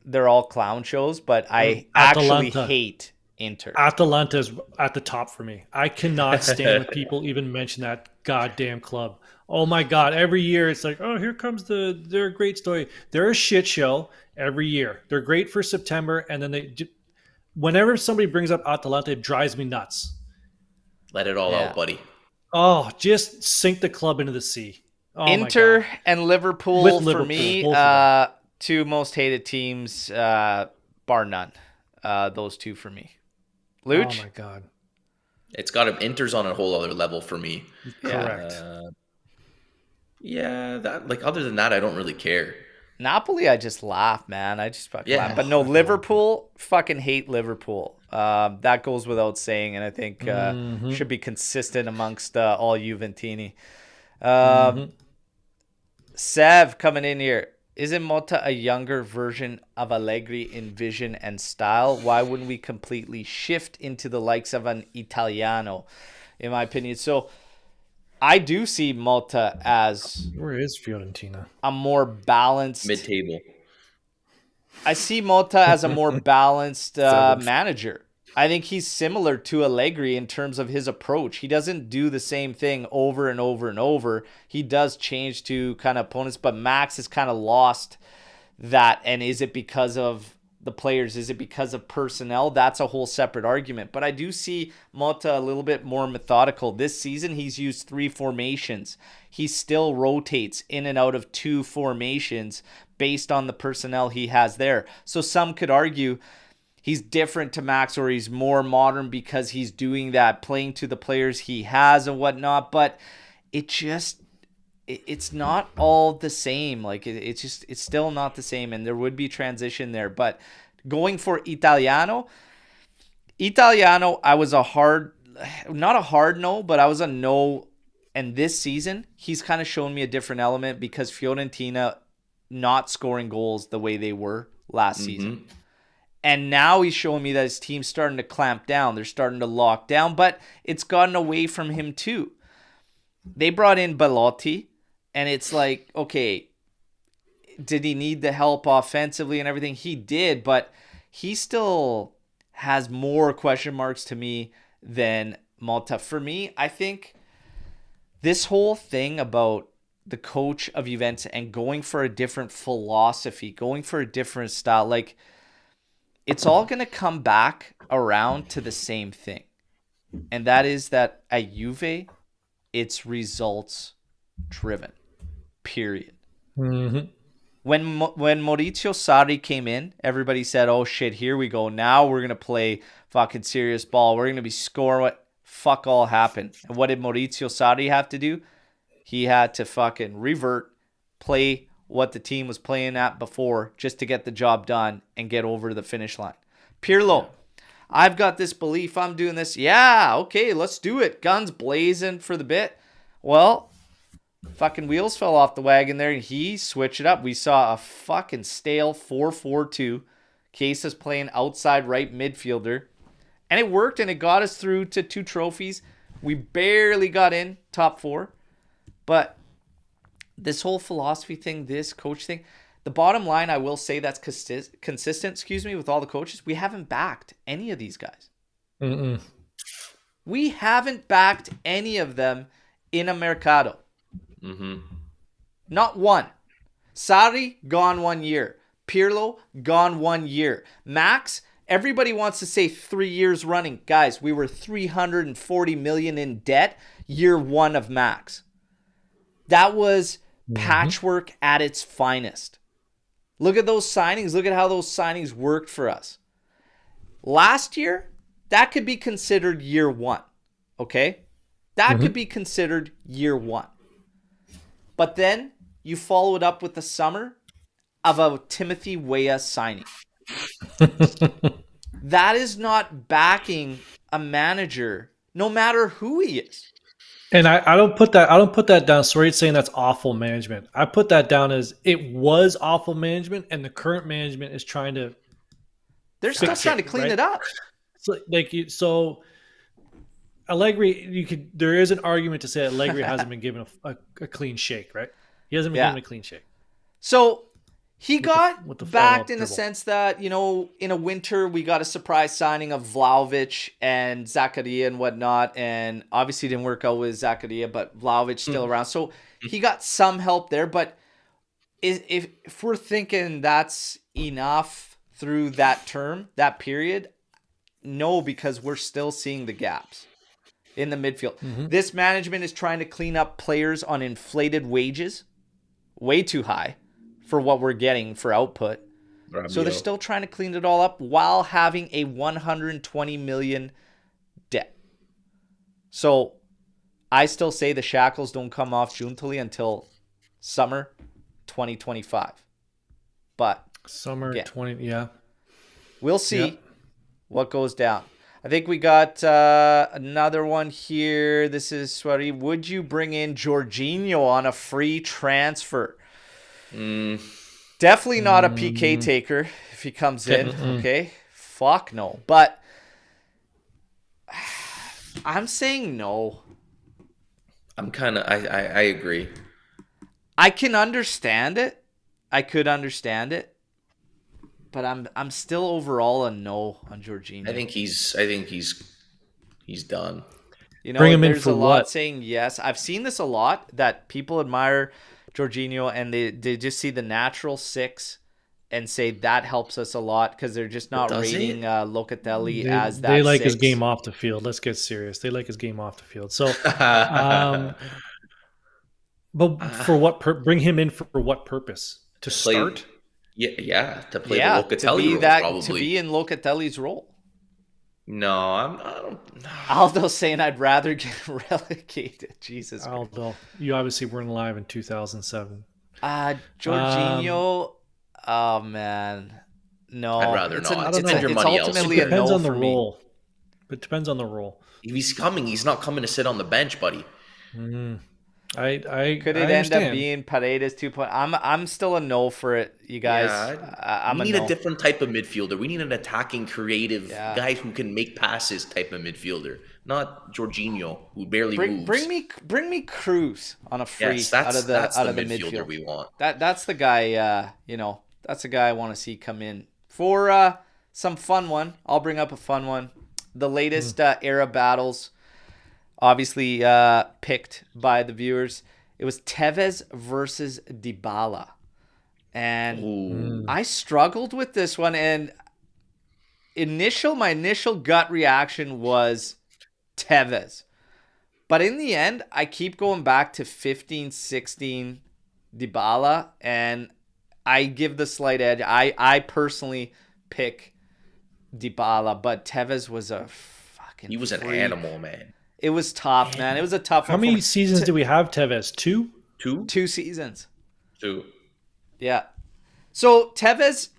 [SPEAKER 1] they're all clown shows, but I actually hate Inter.
[SPEAKER 2] Atalanta's at the top for me. I cannot stand when people even mention that goddamn club. Oh my God, every year it's like, oh, here comes they're a great story. They're a shit show every year. They're great for September, and then whenever somebody brings up Atalanta, it drives me nuts.
[SPEAKER 4] Let it all out, buddy.
[SPEAKER 2] Oh, just sink the club into the sea. Oh,
[SPEAKER 1] Inter and Liverpool for me, two most hated teams, bar none. Those two for me. Luch?
[SPEAKER 2] Oh my God.
[SPEAKER 4] It's got Inter's on a whole other level for me.
[SPEAKER 2] Correct.
[SPEAKER 4] Other than that, I don't really care.
[SPEAKER 1] Napoli, I just laugh, man. I just fucking laugh. But no, Liverpool, fucking hate Liverpool. That goes without saying, and I think should be consistent amongst all Juventini. Sev coming in here. Isn't Motta a younger version of Allegri in vision and style? Why wouldn't we completely shift into the likes of an Italiano, in my opinion? So I do see Motta as...
[SPEAKER 2] Where is Fiorentina?
[SPEAKER 1] A more balanced...
[SPEAKER 4] Mid-table.
[SPEAKER 1] I see Motta as a more balanced manager. I think he's similar to Allegri in terms of his approach. He doesn't do the same thing over and over and over. He does change to kind of opponents, but Max has kind of lost that. And is it because of the players? Is it because of personnel? That's a whole separate argument. But I do see Motta a little bit more methodical. This season, he's used 3 formations. He still rotates in and out of 2 formations based on the personnel he has there. So some could argue he's different to Max, or he's more modern because he's doing that, playing to the players he has and whatnot. But it's not all the same. Like it's still not the same, and there would be transition there. But going for Italiano, I was not a hard no, but I was a no. And this season, he's kind of shown me a different element because Fiorentina not scoring goals the way they were last season. And now he's showing me that his team's starting to clamp down. They're starting to lock down, but it's gotten away from him too. They brought in Belotti, and it's like, okay, did he need the help offensively and everything? He did, but he still has more question marks to me than Malta. For me, I think this whole thing about the coach of Juventus and going for a different philosophy, going for a different style, like, it's all going to come back around to the same thing. And that is that at Juve, it's results driven, period.
[SPEAKER 2] Mm-hmm.
[SPEAKER 1] When Maurizio Sarri came in, everybody said, oh shit, here we go. Now we're going to play fucking serious ball. We're going to be scoring. What fuck all happened? And what did Maurizio Sarri have to do? He had to fucking revert, play what the team was playing at before just to get the job done and get over the finish line. Pirlo, I've got this belief, I'm doing this. Yeah, okay, let's do it. Guns blazing for the bit. Well, fucking wheels fell off the wagon there and he switched it up. We saw a fucking stale 4-4-2. Cases playing outside right midfielder. And it worked and it got us through to 2 trophies. We barely got in top 4. But this whole philosophy thing, this coach thing, the bottom line, I will say that's consistent, with all the coaches. We haven't backed any of these guys.
[SPEAKER 2] Mm-mm.
[SPEAKER 1] We haven't backed any of them in a mercado.
[SPEAKER 4] Mm-hmm.
[SPEAKER 1] Not one. Sarri, gone 1 year. Pirlo, gone 1 year. Max, everybody wants to say 3 years running. Guys, we were 340 million in debt year 1 of Max. That was patchwork at its finest. Look at those signings. Look at how those signings worked for us. Last year, that could be considered year 1. Okay? That could be considered year 1. But then you follow it up with the summer of a Timothy Weah signing. That is not backing a manager, no matter who he is.
[SPEAKER 2] And I don't put that down. Sorry, it's saying that's awful management. I put that down as it was awful management, and the current management is trying to.
[SPEAKER 1] They're still trying to clean it up.
[SPEAKER 2] So Allegri, there is an argument to say that Allegri hasn't been given a clean shake, right? He hasn't been given a clean shake.
[SPEAKER 1] So he got
[SPEAKER 2] with the
[SPEAKER 1] backed in
[SPEAKER 2] dribble.
[SPEAKER 1] the sense that, in a winter, we got a surprise signing of Vlahovic and Zakaria and whatnot. And obviously didn't work out with Zakaria, but Vlahovic still around. So he got some help there. But if we're thinking that's enough through that term, that period, no, because we're still seeing the gaps in the midfield. This management is trying to clean up players on inflated wages, way too high for what we're getting for output. So they're still trying to clean it all up while having a 120 million debt. So I still say the shackles don't come off Giuntoli until summer 2025. But
[SPEAKER 2] Summer
[SPEAKER 1] again,
[SPEAKER 2] 20, yeah.
[SPEAKER 1] We'll see
[SPEAKER 2] Yep.
[SPEAKER 1] what goes down. I think we got another one here. This is Sweaty. Would you bring in Jorginho on a free transfer? Definitely not a PK taker if he comes in. Okay. Fuck no. But I'm saying no.
[SPEAKER 4] I'm kind of, I agree.
[SPEAKER 1] I can understand it. I could understand it. But I'm still overall a no on Jorginho.
[SPEAKER 4] I think he's done.
[SPEAKER 2] Bring him in
[SPEAKER 1] there's
[SPEAKER 2] for
[SPEAKER 1] a lot
[SPEAKER 2] what?
[SPEAKER 1] saying yes. I've seen this a lot, that people admire Jorginho and they just see the natural 6 and say that helps us a lot because they're just not
[SPEAKER 4] Does
[SPEAKER 1] rating Locatelli as that
[SPEAKER 2] They like
[SPEAKER 1] 6.
[SPEAKER 2] his game off the field. Let's get serious. They like his game off the field. So, but for what? Bring him in for what purpose? To start?
[SPEAKER 4] Yeah, to play the Locatelli
[SPEAKER 1] to be
[SPEAKER 4] role,
[SPEAKER 1] that,
[SPEAKER 4] probably.
[SPEAKER 1] to be in Locatelli's role.
[SPEAKER 4] No, I don't.
[SPEAKER 1] Aldo's saying I'd rather get relegated. Jesus Christ.
[SPEAKER 2] Aldo, you obviously weren't alive in 2007.
[SPEAKER 1] Jorginho, oh man, no.
[SPEAKER 4] I'd rather
[SPEAKER 1] it's
[SPEAKER 4] not.
[SPEAKER 1] It's,
[SPEAKER 4] Spend your
[SPEAKER 1] it's
[SPEAKER 4] money
[SPEAKER 1] ultimately
[SPEAKER 4] elsewhere.
[SPEAKER 1] a
[SPEAKER 2] Depends
[SPEAKER 1] no
[SPEAKER 2] on the
[SPEAKER 1] for me.
[SPEAKER 2] role. But it depends on the role.
[SPEAKER 4] If he's coming, he's not coming to sit on the bench, buddy.
[SPEAKER 1] Could it end up being Paredes 2.0? I'm still a no for it, you guys.
[SPEAKER 4] Yeah, we need a different type of midfielder. We need an attacking, creative guy who can make passes type of midfielder, not Jorginho, who barely moves.
[SPEAKER 1] Bring me Cruz on a free
[SPEAKER 4] that's
[SPEAKER 1] out of the
[SPEAKER 4] midfielder we want.
[SPEAKER 1] That's the guy. That's the guy I want to see come in for some fun one. I'll bring up a fun one. The latest era battles. Obviously picked by the viewers. It was Tevez versus Dybala. And I struggled with this one. And my initial gut reaction was Tevez. But in the end, I keep going back to 15-16 Dybala. And I give the slight edge. I personally pick Dybala. But Tevez was a fucking
[SPEAKER 4] He was an animal, man.
[SPEAKER 1] It was tough, man. It was a tough one.
[SPEAKER 2] How many seasons do we have, Tevez? 2?
[SPEAKER 1] 2 seasons.
[SPEAKER 4] 2.
[SPEAKER 1] Yeah. So Tevez,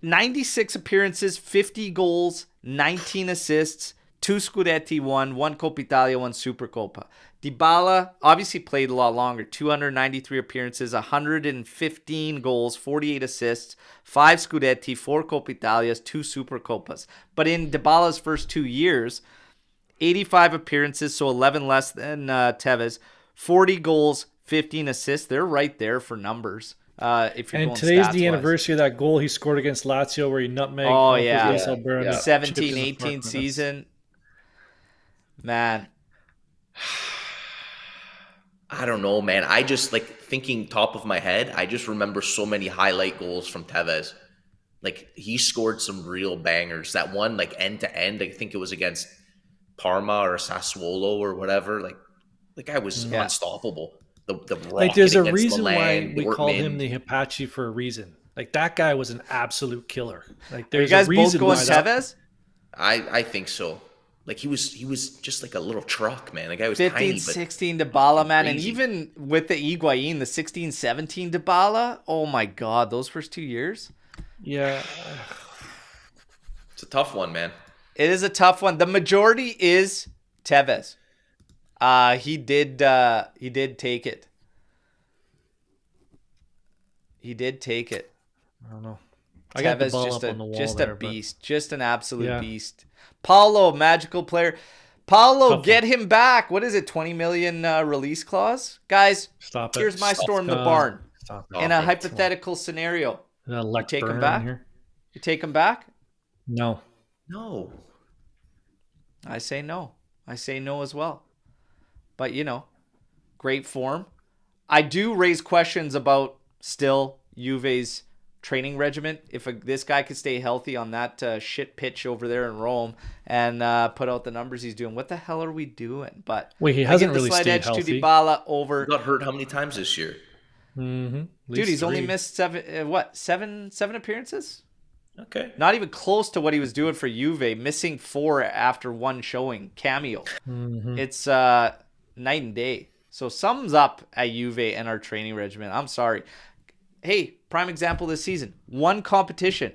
[SPEAKER 1] 96 appearances, 50 goals, 19 assists, 2 Scudetti won, 1 Coppa Italia, 1 Supercoppa. Dybala obviously played a lot longer. 293 appearances, 115 goals, 48 assists, 5 Scudetti, 4 Coppa Italias, 2 Supercoppas. But in Dybala's first 2 years, 85 appearances, so 11 less than Tevez. 40 goals, 15 assists. They're right there for numbers. If you're
[SPEAKER 2] and
[SPEAKER 1] going
[SPEAKER 2] today's the
[SPEAKER 1] stats-wise.
[SPEAKER 2] anniversary of that goal he scored against Lazio where he nutmegged.
[SPEAKER 1] Alberto. 17-18 season. Man.
[SPEAKER 4] I don't know, man. I just, thinking top of my head, I just remember so many highlight goals from Tevez. He scored some real bangers. That one, end to end, I think it was against Parma or Sassuolo or whatever. The guy was unstoppable. The
[SPEAKER 2] there's a reason why we call him the Apache for a reason. That guy was an absolute killer. There's
[SPEAKER 1] Are you guys
[SPEAKER 2] a reason
[SPEAKER 1] both going
[SPEAKER 2] why
[SPEAKER 1] Tevez?
[SPEAKER 4] I think so. He was just like a little truck, man. The guy was
[SPEAKER 1] 15-16 Dybala, man. And even with the Higuain, the 16-17 Dybala, oh my God, those first 2 years.
[SPEAKER 2] Yeah.
[SPEAKER 4] It's a tough one, man.
[SPEAKER 1] It is a tough one. The majority is Tevez. He did take it. He did take it.
[SPEAKER 2] I don't know.
[SPEAKER 1] I
[SPEAKER 2] got the
[SPEAKER 1] Tevez
[SPEAKER 2] ball up on the wall
[SPEAKER 1] just
[SPEAKER 2] there,
[SPEAKER 1] a beast, just an absolute beast. Paulo, magical player. Paulo, get him back. What is it? 20 million release clause, guys.
[SPEAKER 2] Stop it.
[SPEAKER 1] Here's my storm the barn. In a hypothetical scenario, you take him back. You take him back?
[SPEAKER 2] No.
[SPEAKER 1] I say no. I say no as well. But, great form. I do raise questions about still Juve's training regimen. If this guy could stay healthy on that shit pitch over there in Rome and put out the numbers he's doing, what the hell are we doing? But
[SPEAKER 2] wait, he hasn't really stayed healthy.
[SPEAKER 1] To Dybala over.
[SPEAKER 4] He got hurt how many times this year?
[SPEAKER 2] Mm-hmm.
[SPEAKER 1] Dude, he's only missed seven appearances?
[SPEAKER 4] Okay.
[SPEAKER 1] Not even close to what he was doing for Juve, missing 4 after 1 showing, cameo.
[SPEAKER 2] Mm-hmm.
[SPEAKER 1] It's night and day. So sums up at Juve and our training regimen. I'm sorry. Hey, prime example this season. 1 competition.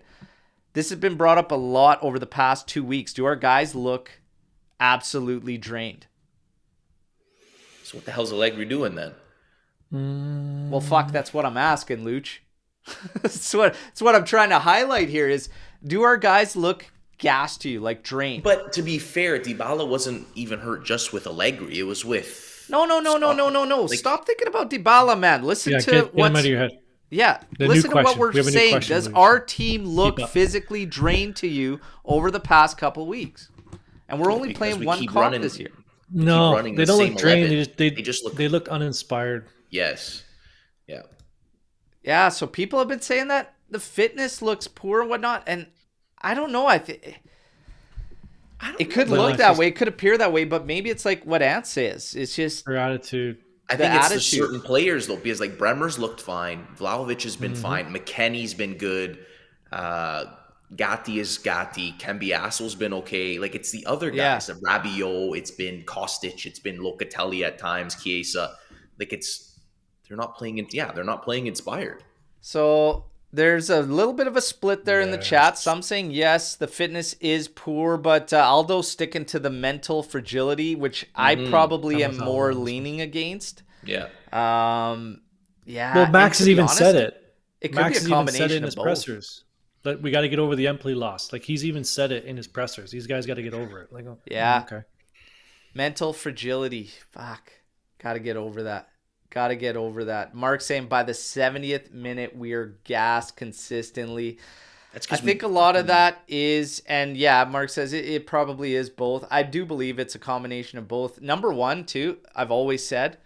[SPEAKER 1] This has been brought up a lot over the past 2 weeks. Do our guys look absolutely drained?
[SPEAKER 4] So what the hell's Allegri doing then?
[SPEAKER 1] Well, fuck, that's what I'm asking, Lucci. It's what I'm trying to highlight here is, do our guys look gassed to you, drained?
[SPEAKER 4] But to be fair, Dybala wasn't even hurt just with Allegri. It was with...
[SPEAKER 1] No. Stop thinking about Dybala, man. Listen to
[SPEAKER 2] get him out of your head.
[SPEAKER 1] Yeah, listen to what we're saying. Does our team look physically drained to you over the past couple weeks? And we're only playing 1 comp this year.
[SPEAKER 2] No, they don't look drained.
[SPEAKER 4] They
[SPEAKER 2] look uninspired.
[SPEAKER 4] Yes. Yeah.
[SPEAKER 1] Yeah, so people have been saying that the fitness looks poor and whatnot, and I don't know. It could look that way. It could appear that way, but maybe it's like what Ant says. It's just
[SPEAKER 2] her attitude.
[SPEAKER 4] I think it's the certain players, though, because Bremer's looked fine. Vlahovic has been fine. McKennie's been good. Gatti is Gatti. Cambiaso's been okay. It's the other guys. Yeah. Rabiot, it's been Kostic, it's been Locatelli at times, Chiesa. They're not playing inspired.
[SPEAKER 1] So there's a little bit of a split there in the chat. Some saying yes, the fitness is poor, but Aldo's sticking to the mental fragility, which I probably am more leaning against.
[SPEAKER 4] Yeah.
[SPEAKER 1] Yeah.
[SPEAKER 2] Well,
[SPEAKER 1] and
[SPEAKER 2] Max
[SPEAKER 1] to
[SPEAKER 2] has
[SPEAKER 1] be
[SPEAKER 2] even
[SPEAKER 1] honest,
[SPEAKER 2] said it.
[SPEAKER 1] it could
[SPEAKER 2] Max
[SPEAKER 1] be a
[SPEAKER 2] has even said it
[SPEAKER 1] combination
[SPEAKER 2] in
[SPEAKER 1] of
[SPEAKER 2] his
[SPEAKER 1] both.
[SPEAKER 2] pressers. That we got to get over the Empoli loss. Like he's even said it in his pressers. These guys got to get over it. Like, oh,
[SPEAKER 1] Yeah.
[SPEAKER 2] okay.
[SPEAKER 1] Mental fragility. Fuck. Got to get over that. Got to get over that. Mark saying by the 70th minute, we are gassed consistently. I think a lot of that is, and yeah, Mark says it probably is both. I do believe it's a combination of both. Number one, too, I've always said,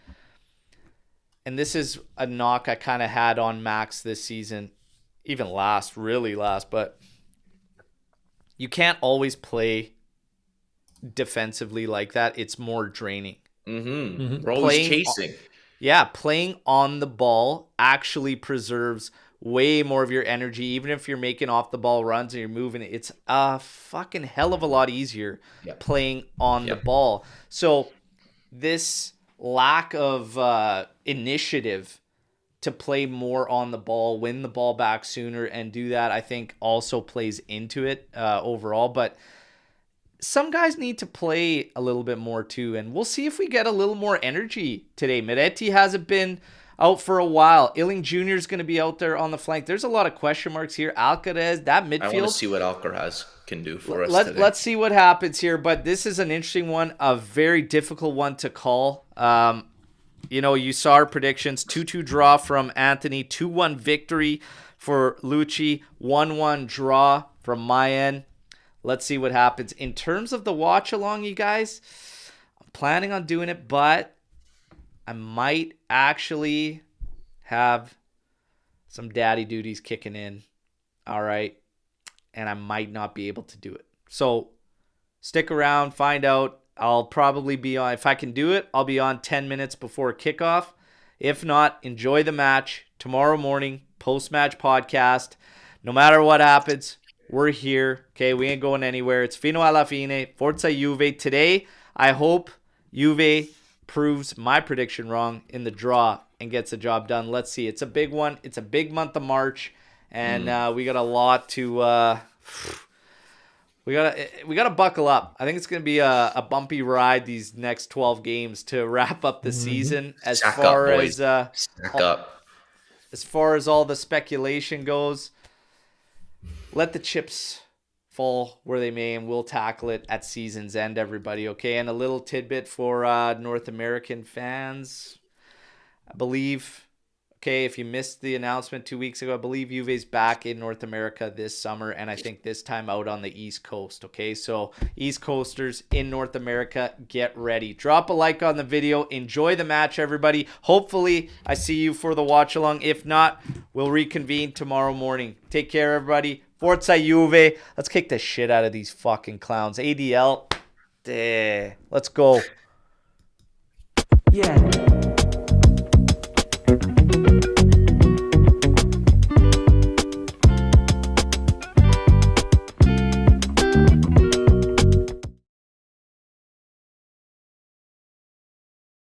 [SPEAKER 1] and this is a knock I kind of had on Max this season, even really last, but you can't always play defensively like that. It's more draining.
[SPEAKER 4] We're always chasing.
[SPEAKER 1] Yeah, playing on the ball actually preserves way more of your energy. Even if you're making off the ball runs and you're moving, it's a fucking hell of a lot easier playing on the ball. So this lack of initiative to play more on the ball, win the ball back sooner, and do that, I think also plays into it overall. But some guys need to play a little bit more too, and we'll see if we get a little more energy today. Miretti hasn't been out for a while. Illing Jr. is going to be out there on the flank. There's a lot of question marks here. Alcaraz, that midfield.
[SPEAKER 4] I want to see what Alcaraz can do for us today.
[SPEAKER 1] Let's see what happens here, but this is an interesting one, a very difficult one to call. You saw our predictions, 2-2 draw from Anthony, 2-1 victory for Lucci, 1-1 draw from my end. Let's see what happens. In terms of the watch along, you guys, I'm planning on doing it, but I might actually have some daddy duties kicking in. All right. And I might not be able to do it. So stick around, find out. I'll probably be on, if I can do it, I'll be on 10 minutes before kickoff. If not, enjoy the match tomorrow morning, post-match podcast. No matter what happens, we're here. Okay, we ain't going anywhere. It's fino alla fine. Forza Juve. Today, I hope Juve proves my prediction wrong in the draw and gets the job done. Let's see. It's a big one. It's a big month of March, and we got a lot to. We gotta buckle up. I think it's gonna be a bumpy ride these next 12 games to wrap up the season. As far as all the speculation goes. Let the chips fall where they may, and we'll tackle it at season's end, everybody, okay? And a little tidbit for North American fans. I believe, okay, if you missed the announcement 2 weeks ago, I believe Juve's back in North America this summer, and I think this time out on the East Coast, okay? So East Coasters in North America, get ready. Drop a like on the video. Enjoy the match, everybody. Hopefully, I see you for the watch-along. If not, we'll reconvene tomorrow morning. Take care, everybody. Forza Juve. Let's kick the shit out of these fucking clowns. ADL. Let's go.
[SPEAKER 3] Yeah.